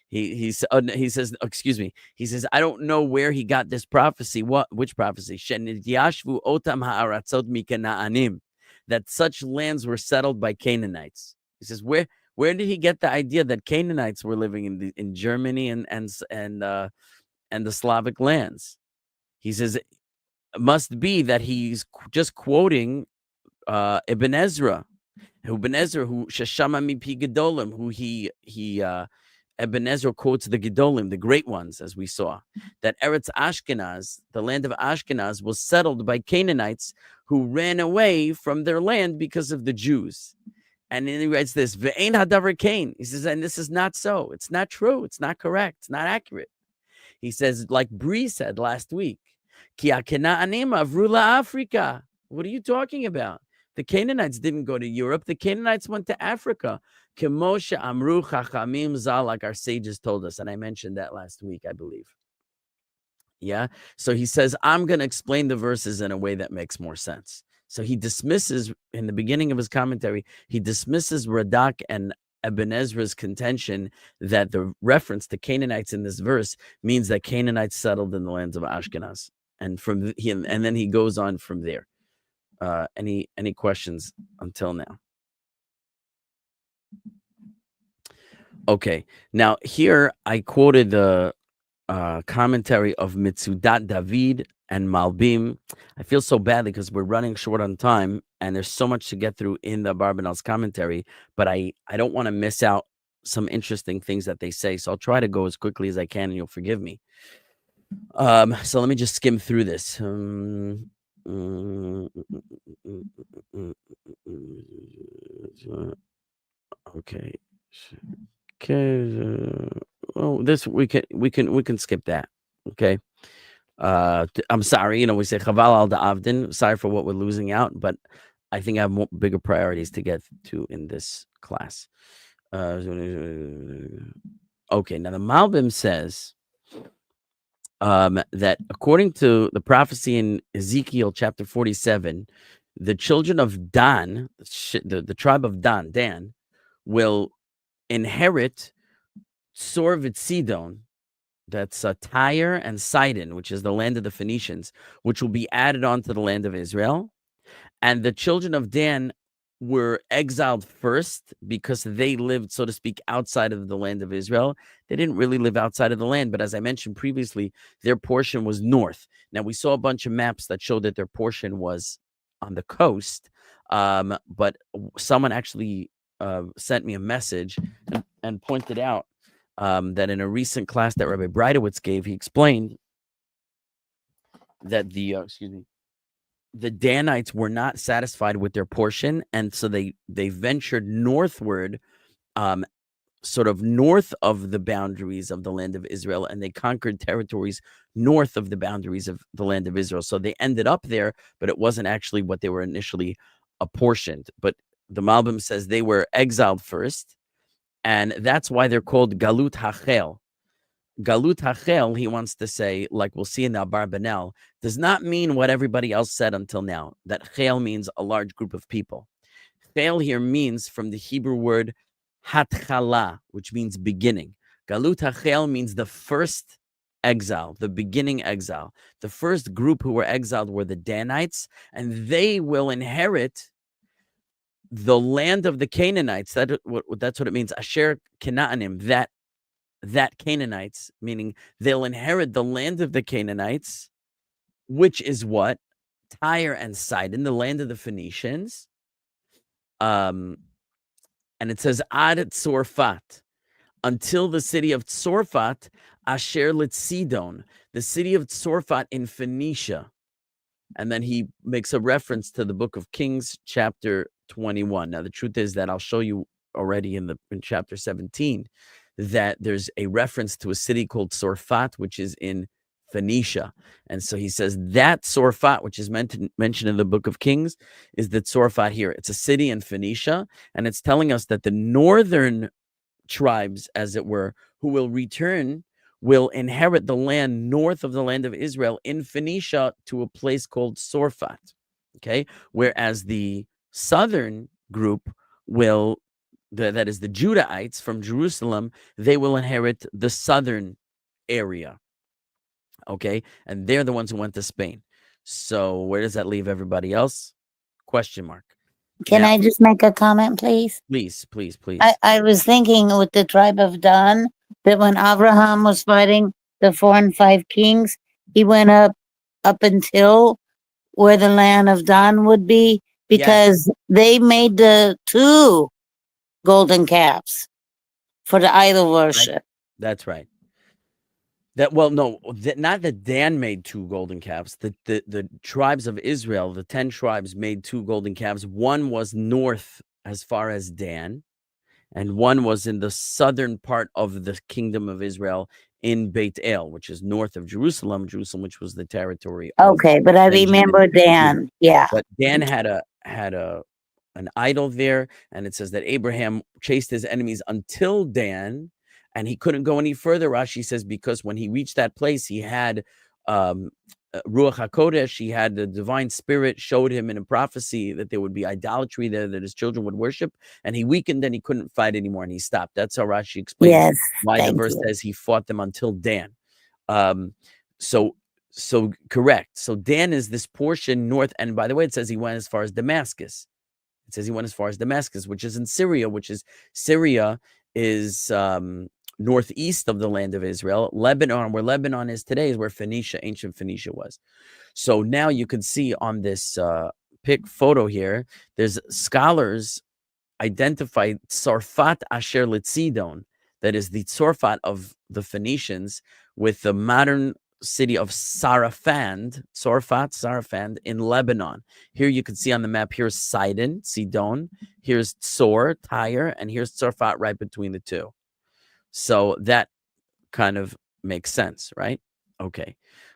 He says, excuse me. He says, I don't know where he got this prophecy. Which prophecy? That such lands were settled by Canaanites. He says, where did he get the idea that Canaanites were living in Germany and the Slavic lands? He says it must be that he's just quoting Ibn Ezra, who Shashama mipi Gedolim, who Ibn Ezra quotes the Gedolim, the great ones, as we saw, that Eretz Ashkenaz, the land of Ashkenaz, was settled by Canaanites who ran away from their land because of the Jews. And then he writes this, Ve'ein hadavar kain. He says, and this is not so. It's not true. It's not correct. It's not accurate. He says, like Bree said last week, Ki ha'Kena'anim avru la'Afrika. What are you talking about? The Canaanites didn't go to Europe. The Canaanites went to Africa. Kemosha amru chachamim zal, like our sages told us. And I mentioned that last week, I believe. Yeah. So he says, I'm going to explain the verses in a way that makes more sense. So he dismisses, in the beginning of his commentary, he dismisses Radak and Ibn Ezra's contention that the reference to Canaanites in this verse means that Canaanites settled in the lands of Ashkenaz. And then he goes on from there. Any questions until now? Okay. Now here I quoted the commentary of Mitzudat David and Malbim. I feel so badly because we're running short on time and there's so much to get through in the Abarbanel's commentary, but I don't want to miss out some interesting things that they say. So I'll try to go as quickly as I can and you'll forgive me. So let me just skim through this. Okay. Okay. Well, this we can skip that. Okay. I'm sorry. We say chaval al da'avdin. Sorry for what we're losing out, but I think I have bigger priorities to get to in this class. Okay. Now the Malbim says that according to the prophecy in Ezekiel chapter 47, the children of Dan, the tribe of Dan, will inherit Sorvit Sidon, that's Tyre and Sidon, which is the land of the Phoenicians, which will be added on to the land of Israel. And the children of Dan were exiled first because they lived, so to speak, outside of the land of Israel. They didn't really live outside of the land, but as I mentioned previously, their portion was north. Now, we saw a bunch of maps that showed that their portion was on the coast, but someone actually sent me a message and pointed out that in a recent class that Rabbi Breitowitz gave, he explained that the Danites were not satisfied with their portion, and so they ventured northward, sort of north of the boundaries of the land of Israel, and they conquered territories north of the boundaries of the land of Israel. So they ended up there, but it wasn't actually what they were initially apportioned. But the Malbim says they were exiled first, and that's why they're called Galut Hachel. Galut Hachel, he wants to say, like we'll see in the Abarbanel, does not mean what everybody else said until now, that Chel means a large group of people. Chel here means from the Hebrew word Hatchala, which means beginning. Galut Hachel means the first exile, the beginning exile. The first group who were exiled were the Danites, and they will inherit the land of the Canaanites. That's what it means. Asher Canaanim, that Canaanites, meaning they'll inherit the land of the Canaanites, which is what? Tyre and Sidon, the land of the Phoenicians. And it says Ad Tzorfat, until the city of Tzorfat, Asher Sidon, the city of Tzorfat in Phoenicia. And then he makes a reference to the book of Kings, chapter 21. Now, the truth is that I'll show you already in chapter 17 that there's a reference to a city called Tzorfat, which is in Phoenicia. And so he says that Tzorfat, which is mentioned in the book of Kings, is the Tzorfat here. It's a city in Phoenicia, and it's telling us that the northern tribes, as it were, who will return, will inherit the land north of the land of Israel in Phoenicia to a place called Tzorfat. Okay, whereas the southern group will, that is the Judahites from Jerusalem, they will inherit the southern area. Okay, and they're the ones who went to Spain. So where does that leave everybody else? Question mark. Can I just make a comment, please? Please. I was thinking with the tribe of Dan that when Abraham was fighting the 4 and 5 kings, he went up until where the land of Dan would be, because they made the 2 golden calves for the idol worship. Right. That's right. Not that Dan made 2 golden calves. The tribes of Israel, the 10 tribes, made 2 golden calves. One was north as far as Dan, and one was in the southern part of the kingdom of Israel in Beit El, which is north of Jerusalem, which was the territory of Okay, but I remember Dan. Yeah. But Dan had an idol there, and it says that Abraham chased his enemies until Dan, and he couldn't go any further. Rashi says because when he reached that place, he had Ruach HaKodesh, he had the divine spirit showed him in a prophecy that there would be idolatry there that his children would worship, and he weakened and he couldn't fight anymore, and he stopped. That's how Rashi explains why the verse says he fought them until Dan. So correct. So Dan is this portion north, and by the way, it says he went as far as Damascus. It says he went as far as Damascus, which is in Syria, Syria is northeast of the land of Israel. Lebanon, where Lebanon is today, is where ancient Phoenicia was. So now you can see on this photo here, there's scholars identify Tzorfat Asher Sidon, that is the Tzorfat of the Phoenicians, with the modern city of Sarafand in Lebanon. Here you can see on the map, here's Sidon, here's Tsor, Tyre, and here's Tzarfat right between the two. So that kind of makes sense, right? Okay.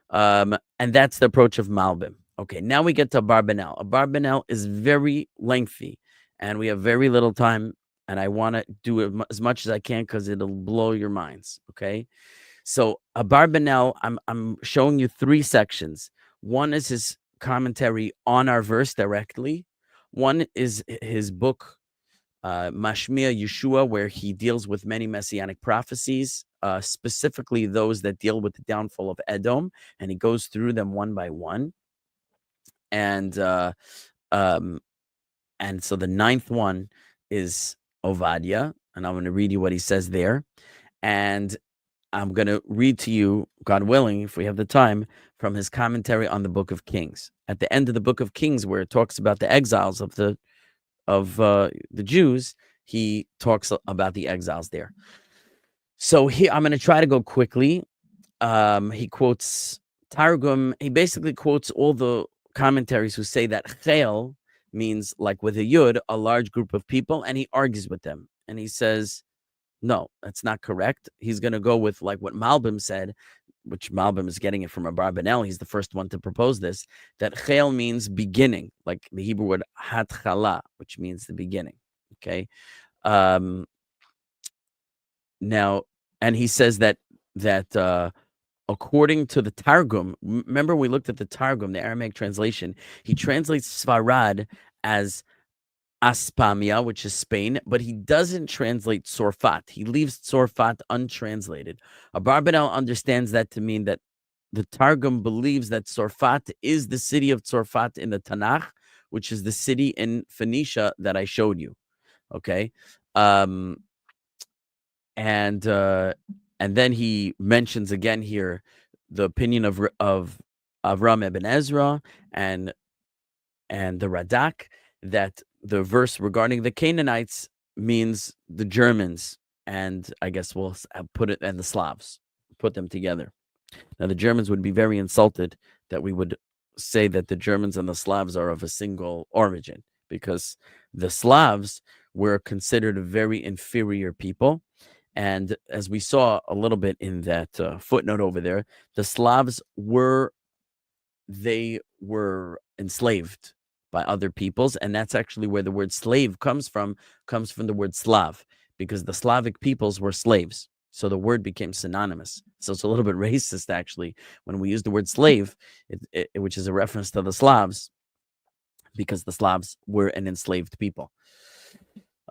And that's the approach of Malbim. Okay, now we get to Abarbanel. Abarbanel is very lengthy, and we have very little time, and I want to do it as much as I can because it'll blow your minds, okay? So Abarbanel, I'm showing you 3 sections. One is his commentary on our verse directly. One is his book, Mashmia Yeshuah, where he deals with many messianic prophecies, specifically those that deal with the downfall of Edom, and he goes through them one by one. And so the 9th one is Obadiah, and I'm going to read you what he says there. And I'm going to read to you, God willing, if we have the time, from his commentary on the Book of Kings. At the end of the Book of Kings, where it talks about the exiles of the Jews, he talks about the exiles there. So here, I'm going to try to go quickly. He quotes Targum. He basically quotes all the commentaries who say that Exile means, like with a yud, a large group of people, and he argues with them. And he says, no, that's not correct. He's going to go with like what Malbim said, which Malbim is getting it from Abarbanel. He's the first one to propose this, that Chel means beginning, like the Hebrew word hatchala, which means the beginning. Okay. Now, and he says that according to the Targum, remember we looked at the Targum, the Aramaic translation, he translates Sepharad as Aspamia, which is Spain, but he doesn't translate Sorfat. He leaves Sorfat untranslated. Abarbanel understands that to mean that the Targum believes that Sorfat is the city of Sorfat in the Tanakh, which is the city in Phoenicia that I showed you. Okay. And then he mentions again here the opinion of Avram ibn Ezra and the Radak, that the verse regarding the Canaanites means the Germans, and I guess we'll put it, and the Slavs, put them together. Now the Germans would be very insulted that we would say that the Germans and the Slavs are of a single origin, because the Slavs were considered a very inferior people. And as we saw a little bit in that footnote over there, the Slavs were enslaved by other peoples, and that's actually where the word slave comes from the word Slav, because the Slavic peoples were slaves. So the word became synonymous. So it's a little bit racist, actually, when we use the word slave, which is a reference to the Slavs, because the Slavs were an enslaved people.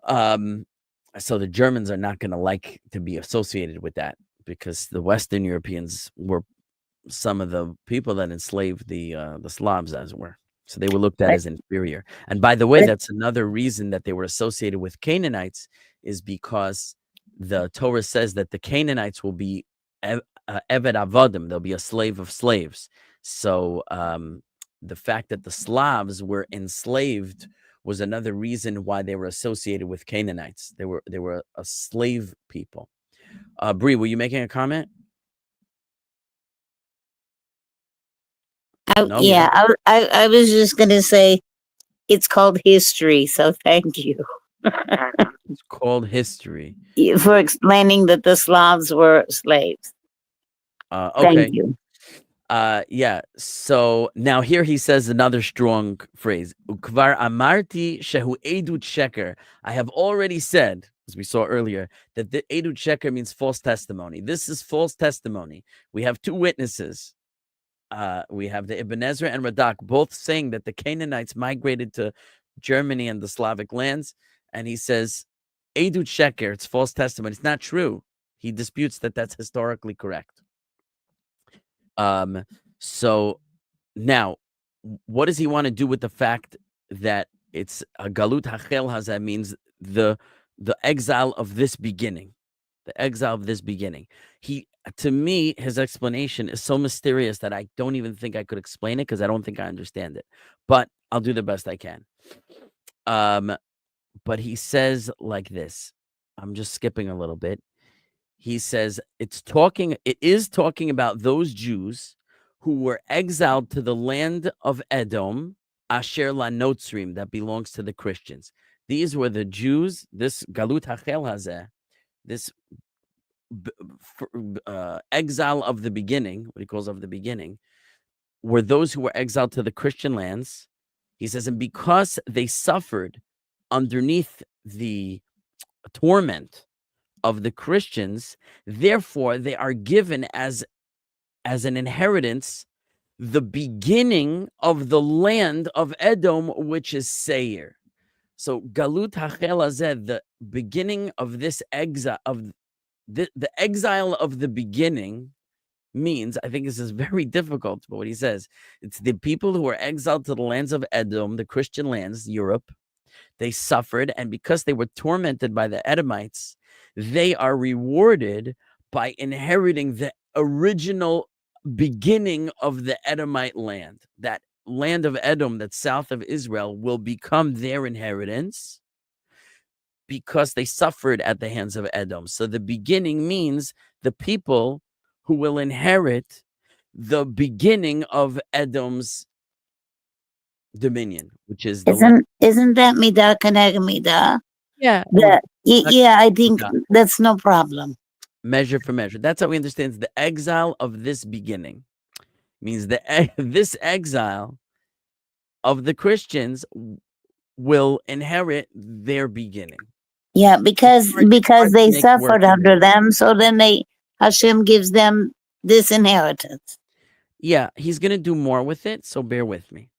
So the Germans are not going to like to be associated with that, because the Western Europeans were some of the people that enslaved the Slavs, as it were. So they were looked at as inferior. And by the way, that's another reason that they were associated with Canaanites, is because the Torah says that the Canaanites will be Eved Avodim. They'll be a slave of slaves. So the fact that the Slavs were enslaved was another reason why they were associated with Canaanites. They were a slave people. Bree, were you making a comment? No, Yeah, I was just going to say it's called history, so thank you It's called history. for explaining that the Slavs were slaves. Okay. Thank you. Yeah. So now here he says another strong phrase. Ukvar amarti shehu edut sheker. I have already said, as we saw earlier, that the edut sheker means false testimony. This is false testimony. We have 2 witnesses. We have the Ibn Ezra and Radak, both saying that the Canaanites migrated to Germany and the Slavic lands. And he says, edut sheker, it's false testimony. It's not true. He disputes that that's historically correct. So now, what does he want to do with the fact that it's a galut hachel hazeh, means the exile of this beginning, the exile of this beginning? To me, his explanation is so mysterious that I don't even think I could explain it, because I don't think I understand it, but I'll do the best I can. But he says like this, I'm just skipping a little bit. he says it is talking about those Jews who were exiled to the land of Edom, Asher LaNotzrim, that belongs to the Christians. These were the Jews, this Galut Hachel Hazeh, this exile of the beginning, what he calls of the beginning, were those who were exiled to the Christian lands. He says, and because they suffered underneath the torment of the Christians, therefore they are given as an inheritance the beginning of the land of Edom, which is Seir. So Galut Hachel Hazeh, the beginning of this exile, of the exile of the beginning, means, I think this is very difficult, but what he says, it's the people who were exiled to the lands of Edom, the Christian lands, Europe. They suffered, and because they were tormented by the Edomites, they are rewarded by inheriting the original beginning of the Edomite land. That land of Edom that's south of Israel will become their inheritance because they suffered at the hands of Edom. So the beginning means the people who will inherit the beginning of Edom's dominion, which is the isn't that midah keneged midah? Yeah. I think that's no problem. Measure for measure. That's how we understand the exile of this beginning. Means this exile of the Christians will inherit their beginning. Yeah, because they suffered under them, so then Hashem gives them this inheritance. Yeah, he's going to do more with it, so bear with me.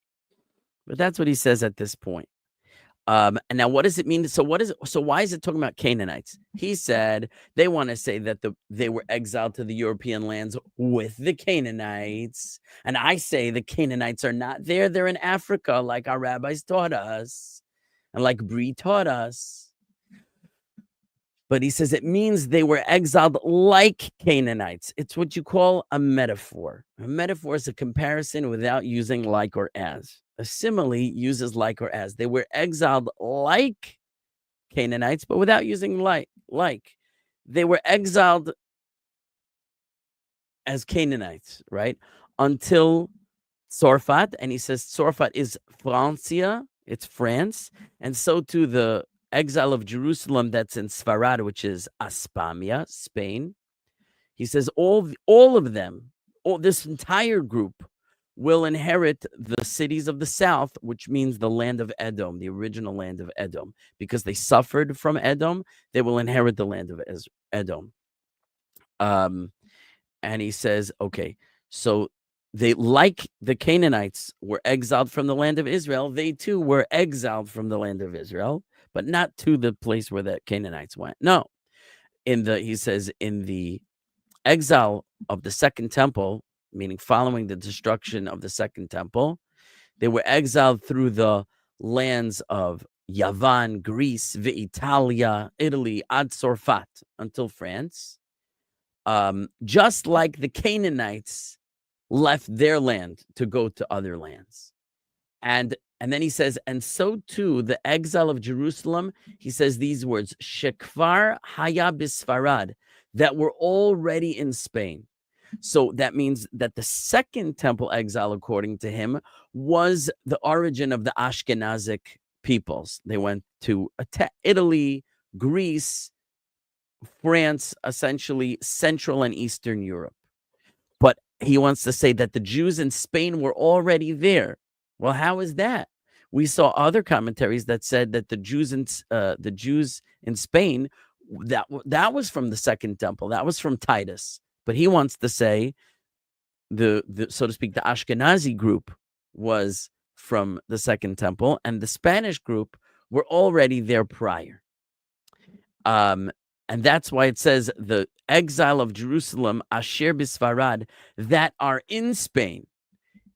But that's what he says at this point. And now, what does it mean? So why is it talking about Canaanites? He said they want to say that they were exiled to the European lands with the Canaanites. And I say the Canaanites are not there. They're in Africa, like our rabbis taught us and like Brie taught us. But he says it means they were exiled like Canaanites. It's what you call a metaphor. A metaphor is a comparison without using like or as. A simile uses like or as. They were exiled like Canaanites, but without using like. They were exiled as Canaanites, right? Until Tzorfat, and he says Tzorfat is Francia, it's France, and so too the exile of Jerusalem that's in Sepharad, which is Aspamia, Spain. He says all of them, this entire group will inherit the cities of the south, which means the land of Edom, the original land of Edom. Because they suffered from Edom, they will inherit the land of Edom. And he says, okay, so they, like the Canaanites, were exiled from the land of Israel. They too were exiled from the land of Israel, but not to the place where the Canaanites went. No, he says in the exile of the second temple, meaning following the destruction of the second temple, they were exiled through the lands of Yavan, Greece, Italia, Italy, ad Tzorfat, until France. Just like the Canaanites left their land to go to other lands. And then he says, and so too, the exile of Jerusalem, he says these words, Shekvar haya bisfarad, that were already in Spain. So that means that the second temple exile, according to him, was the origin of the Ashkenazic peoples. They went to Italy, Greece, France, essentially Central and Eastern Europe. But he wants to say that the Jews in Spain were already there. Well, how is that? We saw other commentaries that said that the Jews in Spain, that was from the second temple. That was from Titus. But he wants to say the so to speak, the Ashkenazi group was from the second temple, and the Spanish group were already there prior. And that's why it says the exile of Jerusalem, Asher Bisfarad, that are in Spain.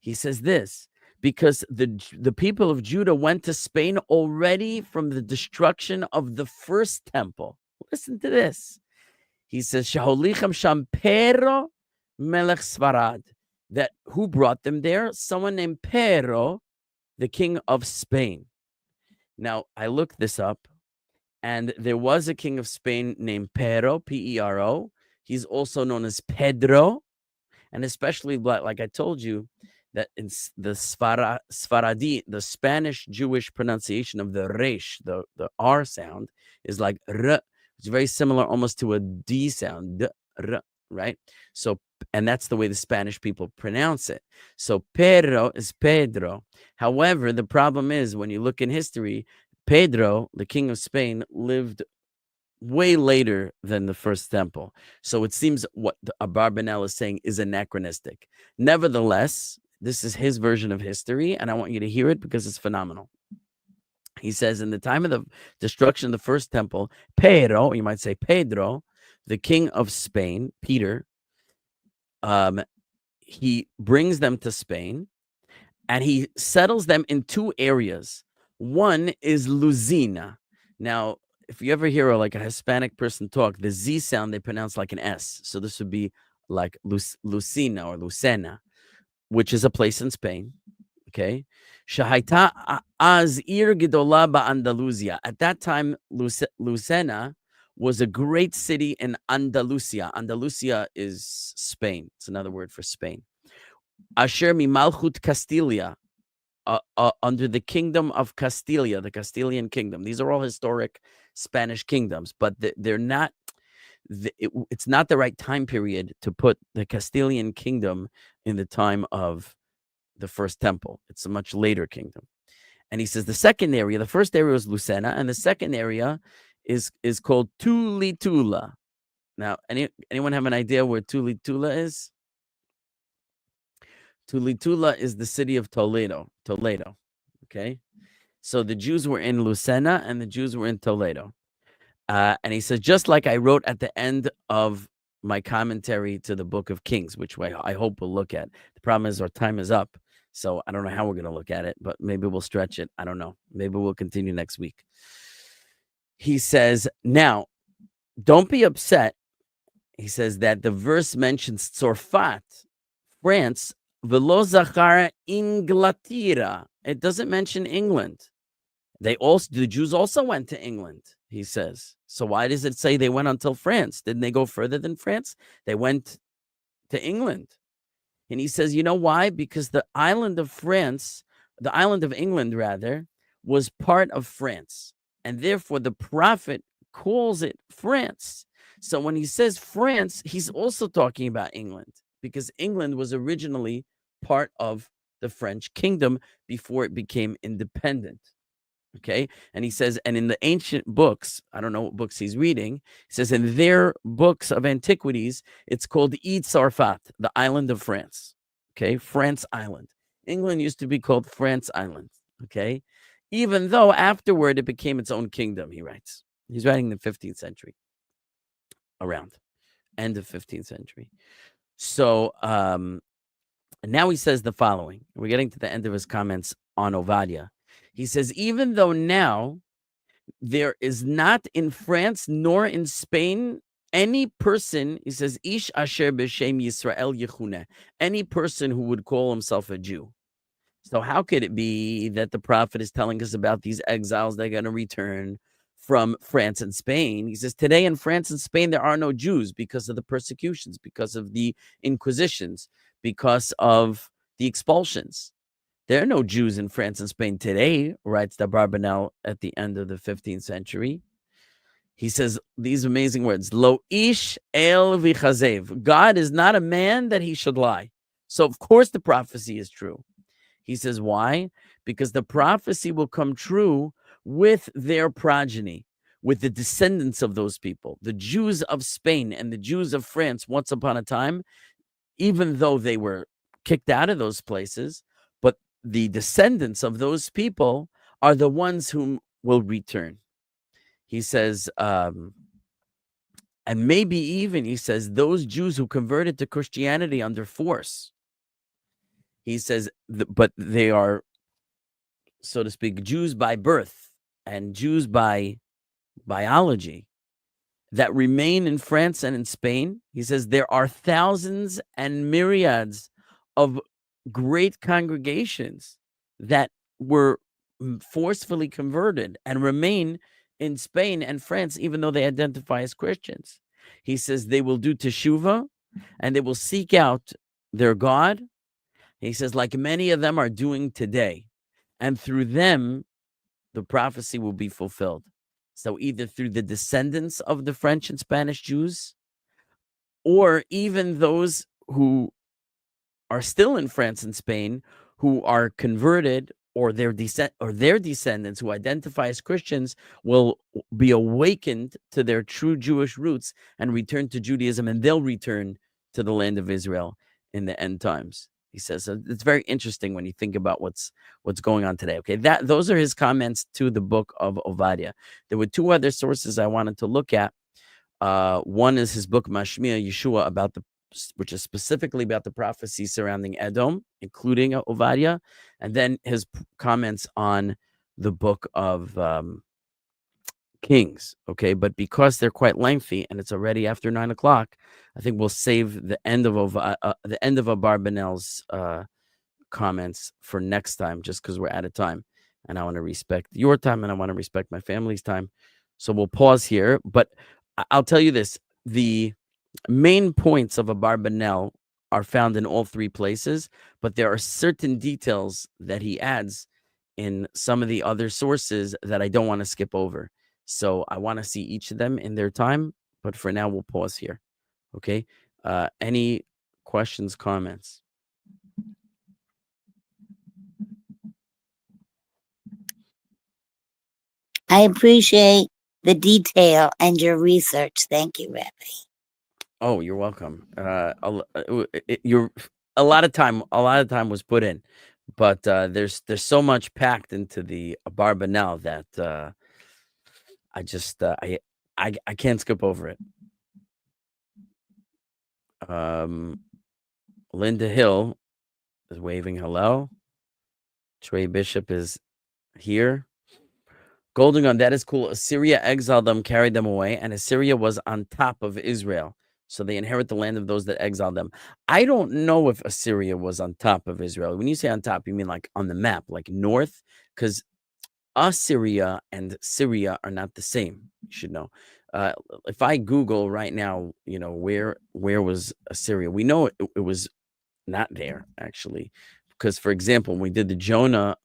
He says this, because the people of Judah went to Spain already from the destruction of the first temple. Listen to this. He says, Shaholicham Sham Pero Melech Sfarad. That who brought them there? Someone named Pero, the king of Spain. Now, I looked this up, And there was a king of Spain named Pero, P-E-R-O. He's also known as Pedro. And especially, like I told you, that in the Sfaradi, the Spanish Jewish pronunciation of the resh, the R sound, is like R. It's very similar almost to a D sound, D, R, right? So, and that's the way the Spanish people pronounce it. So Pedro is Pedro. However, the problem is when you look in history, Pedro, the king of Spain, lived way later than the first temple. So it seems what Abarbanel is saying is anachronistic. Nevertheless, this is his version of history, and I want you to hear it because it's phenomenal. He says, in the time of the destruction of the first temple, Pedro, you might say Pedro, the king of Spain, Peter, he brings them to Spain, and he settles them in two areas. One is Luzina. Now, if you ever hear like a Hispanic person talk, the Z sound they pronounce like an S. So this would be like Lucina or Lucena, which is a place in Spain. Okay. Shahaita az ir gidola Andalusia. At that time, Lucena was a great city in Andalusia. Andalusia is Spain. It's another word for Spain. Asher mi Malchut Castilia. Under the kingdom of Castilia, the Castilian kingdom. These are all historic Spanish kingdoms, but they're not, it's not the right time period to put the Castilian kingdom in the time of the first temple. It's a much later kingdom. And he says the second area, the first area was Lucena, and the second area is called Tulitula. Now, anyone have an idea where Tulitula is? Tulitula is the city of Toledo. Okay. So the Jews were in Lucena and the Jews were in Toledo. And he says, just like I wrote at the end of my commentary to the book of Kings, which I hope we'll look at. The problem is our time is up. So I don't know how we're going to look at it, but maybe we'll stretch it. I don't know. Maybe we'll continue next week. He says, now, don't be upset. He says that the verse mentions Tzorfat, France, Velo Zachara Inglaterra. It doesn't mention England. The Jews also went to England, he says. So why does it say they went until France? Didn't they go further than France? They went to England. And he says, you know why? Because the island of England, rather, was part of France. And therefore, the prophet calls it France. So when he says France, he's also talking about England, because England was originally part of the French kingdom before it became independent. Okay. And he says, and in the ancient books, I don't know what books he's reading, he says in their books of antiquities, it's called Sarfat, the island of France. Okay. France Island. England used to be called France Island. Okay. Even though afterward it became its own kingdom, he writes. He's writing in the 15th century, around end of 15th century. So, and now he says the following. We're getting to the end of his comments on Obadiah. He says, even though now there is not in France nor in Spain any person, he says, Ish asher b'shem Yisrael yechune, any person who would call himself a Jew. So how could it be that the prophet is telling us about these exiles that are going to return from France and Spain? He says, today in France and Spain, there are no Jews because of the persecutions, because of the inquisitions, because of the expulsions. There are no Jews in France and Spain today, writes Abarbanel at the end of the 15th century. He says these amazing words, Lo ish el v'chazev. God is not a man that he should lie. So, of course, the prophecy is true. He says, why? Because the prophecy will come true with their progeny, with the descendants of those people. The Jews of Spain and the Jews of France, once upon a time, even though they were kicked out of those places, but the descendants of those people are the ones whom will return. He says, and maybe even, he says, those Jews who converted to Christianity under force, he says, but they are, so to speak, Jews by birth and Jews by biology that remain in France and in Spain. He says there are thousands and myriads of great congregations that were forcefully converted and remain in Spain and France, even though they identify as Christians. He says they will do teshuvah and they will seek out their God. He says, like many of them are doing today. And through them, the prophecy will be fulfilled. So either through the descendants of the French and Spanish Jews, or even those who are still in France and Spain, who are converted, or their descendants who identify as Christians will be awakened to their true Jewish roots and return to Judaism, and they'll return to the land of Israel in the end times. He says, so it's very interesting when you think about what's going on today. Okay, those are his comments to the book of Obadiah. There were two other sources I wanted to look at. One is his book Mashmia Yeshuah, which is specifically about the prophecy surrounding Edom, including Obadiah, and then his comments on the book of Kings. Okay, but because they're quite lengthy and it's already after 9 o'clock, I think we'll save the end of Abarbanel's comments for next time, just because we're out of time, and I want to respect your time and I want to respect my family's time. So we'll pause here, but I'll tell you this: the main points of Abarbanel are found in all three places, but there are certain details that he adds in some of the other sources that I don't want to skip over. So I want to see each of them in their time, but for now we'll pause here. Okay. Any questions, comments? I appreciate the detail and your research. Thank you, Rabbi. Oh, you're welcome. A lot of time was put in, but there's so much packed into the Abarbanel that I can't skip over it. Linda Hill is waving hello. Trey Bishop is here. Golden Gun, that is cool. Assyria exiled them, carried them away, and Assyria was on top of Israel. So they inherit the land of those that exiled them. I don't know if Assyria was on top of Israel. When you say on top, you mean like on the map, like north? Because Assyria and Syria are not the same. You should know. If I Google right now, where was Assyria? We know it was not there, actually. Because, for example, when we did the Jonah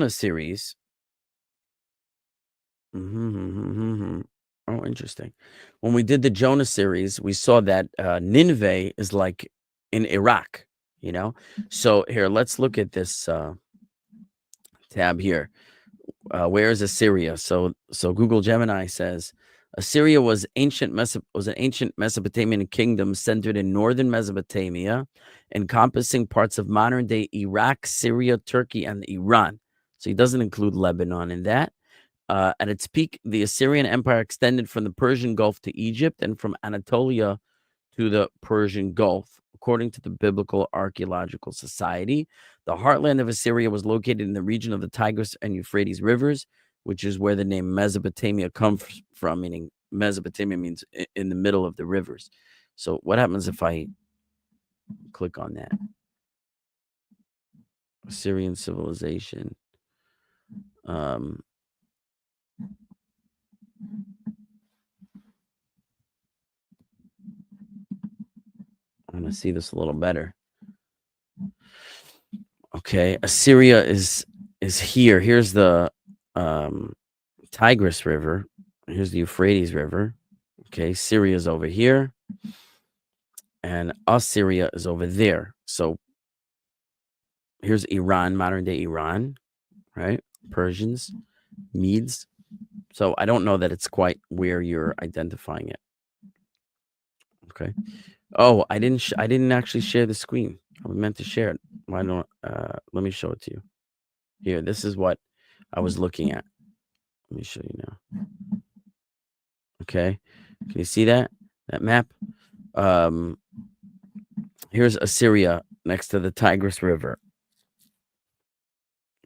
series. Oh, interesting. When we did the Jonah series, we saw that Nineveh is like in Iraq, So here, let's look at this tab here. Where is Assyria? So Google Gemini says Assyria was an ancient Mesopotamian kingdom centered in northern Mesopotamia, encompassing parts of modern-day Iraq, Syria, Turkey, and Iran. So he doesn't include Lebanon in that. At its peak, the Assyrian Empire extended from the Persian Gulf to Egypt and from Anatolia to the Persian Gulf. According to the Biblical Archaeological Society, the heartland of Assyria was located in the region of the Tigris and Euphrates rivers, which is where the name Mesopotamia comes from, meaning Mesopotamia means in the middle of the rivers. So what happens if I click on that? Assyrian civilization. I want to see this a little better. Okay, Assyria is here. Here's the Tigris River. Here's the Euphrates River. Okay, Syria is over here, and Assyria is over there. So here's Iran, modern day Iran, right? Persians, Medes. So I don't know that it's quite where you're identifying it. Okay. Oh, I didn't actually share the screen. I meant to share it. Why don't let me show it to you. Here, this is what I was looking at. Let me show you now. Okay. Can you see that map? Here's Assyria next to the Tigris River.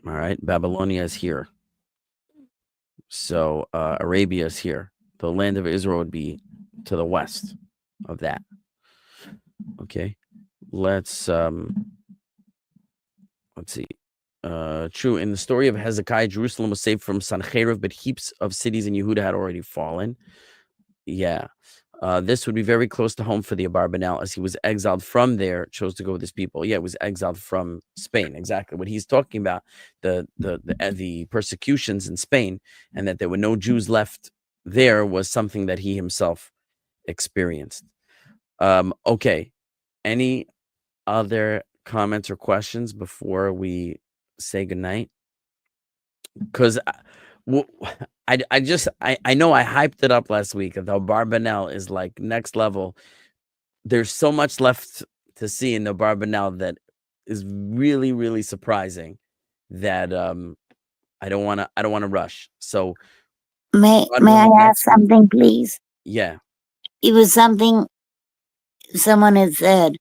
All right. Babylonia is here. So Arabia is here. The land of Israel would be to the west of that. Okay. Let's see. True. In the story of Hezekiah, Jerusalem was saved from Sancherib, but heaps of cities in Yehuda had already fallen. Yeah. This would be very close to home for the Abarbanel, as he was exiled from there, chose to go with his people. Yeah, it was exiled from Spain. Exactly what he's talking about, the persecutions in Spain, and that there were no Jews left there was something that he himself experienced. Okay. Any other comments or questions before we say goodnight? Because I know I hyped it up last week. The Abarbanel is like next level. There's so much left to see in the Abarbanel that is really, really surprising that I don't want to rush. So May God I willing, ask something, please? yeah. It was something someone had said,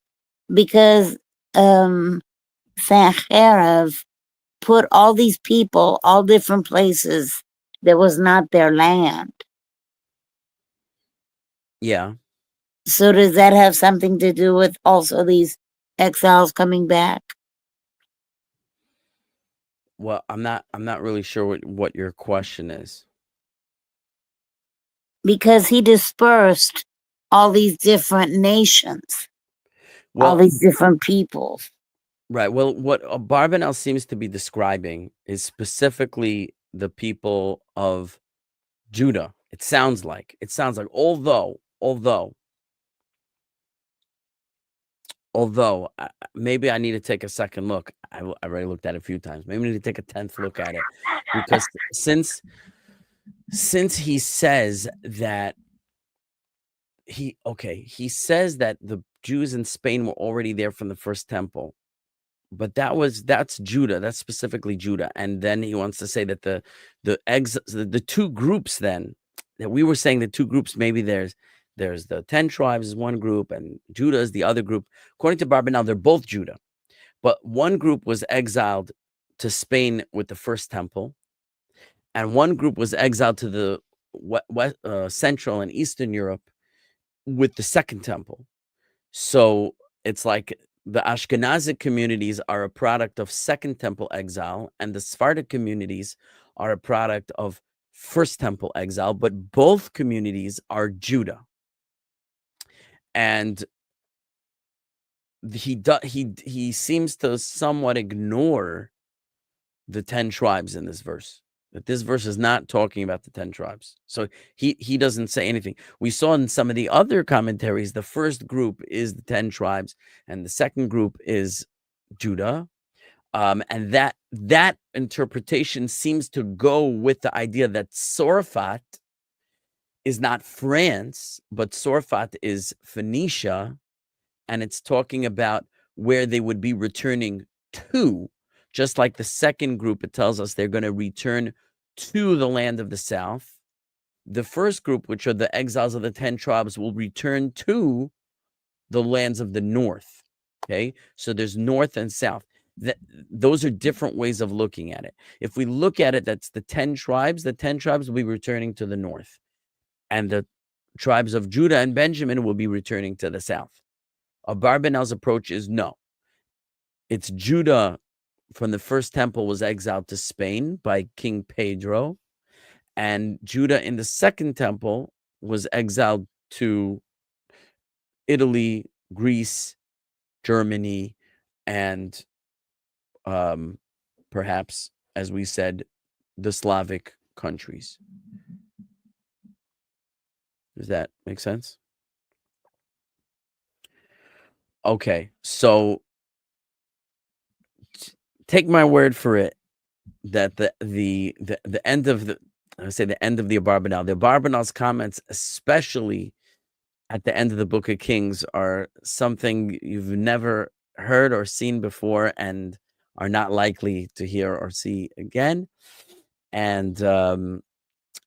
because Sancherib put all these people, all different places that was not their land. Yeah. So does that have something to do with also these exiles coming back? Well, I'm not really sure what your question is. Because he dispersed all these different nations, all Well, these different peoples. right. Well, what Abarbanel seems to be describing is specifically the people of Judah. It sounds like, although maybe I need to take a second look. I already looked at it a few times. Maybe I need to take a 10th look at it, because since he says that he says that the Jews in Spain were already there from the first temple, but that's Judah. That's specifically Judah. And then he wants to say that the two groups then that we were saying, the two groups, maybe there's the 10 tribes is one group and Judah is the other group. According to Abarbanel, they're both Judah, but one group was exiled to Spain with the first temple, and one group was exiled to the Central and Eastern Europe with the second temple. So it's like the Ashkenazic communities are a product of second temple exile, and the Sephardic communities are a product of first temple exile, but both communities are Judah. And he seems to somewhat ignore the 10 tribes in this verse. That this verse is not talking about the 10 tribes. So he doesn't say anything. We saw in some of the other commentaries, the first group is the 10 tribes, and the second group is Judah. And that interpretation seems to go with the idea that Sorafat is not France, but Sorafat is Phoenicia, and it's talking about where they would be returning to. Just like the second group, it tells us they're going to return to the land of the south. The first group, which are the exiles of the 10 tribes, will return to the lands of the north. Okay, so there's north and south. Those are different ways of looking at it. If we look at it, that's the 10 tribes. The 10 tribes will be returning to the north, and the tribes of Judah and Benjamin will be returning to the south. Abarbanel's approach is no. It's Judah from the first temple was exiled to Spain by King Pedro, and Judah in the second temple was exiled to Italy, Greece, Germany, and perhaps, as we said, the Slavic countries. Does that make sense? Okay, so take my word for it that the end of the end of the Abarbanel. The Abarbanel's comments, especially at the end of the Book of Kings, are something you've never heard or seen before and are not likely to hear or see again. And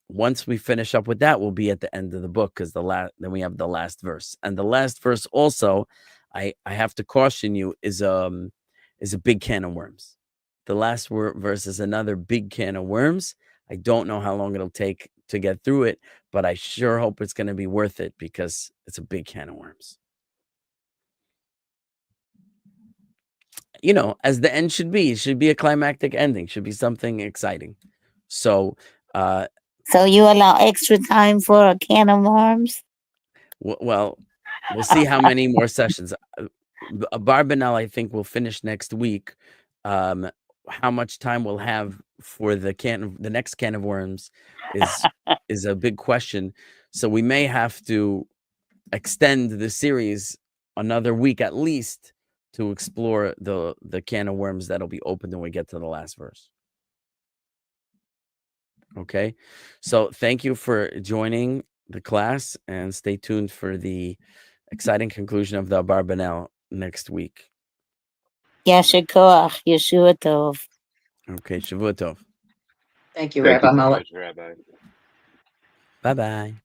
once we finish up with that, we'll be at the end of the book, because then we have the last verse. And the last verse also, I have to caution you, is a big can of worms. The last verse is another big can of worms. I don't know how long it'll take to get through it, but I sure hope it's going to be worth it, because it's a big can of worms. you know, as the end should be. It should be a climactic ending. Should be something exciting. So, So you allow extra time for a can of worms? well, we'll see how many more sessions. Abarbanel, I think, will finish next week. How much time we'll have for the next can of worms is a big question. So we may have to extend the series another week at least to explore the can of worms that'll be opened when we get to the last verse. Okay, so thank you for joining the class, and stay tuned for the exciting conclusion of the Abarbanel next week. Yasher koach, Yeshua tov. Okay, Shavua Tov. Thank you, Thank Rabbi you so Mullet. much, Rabbi. Bye-bye.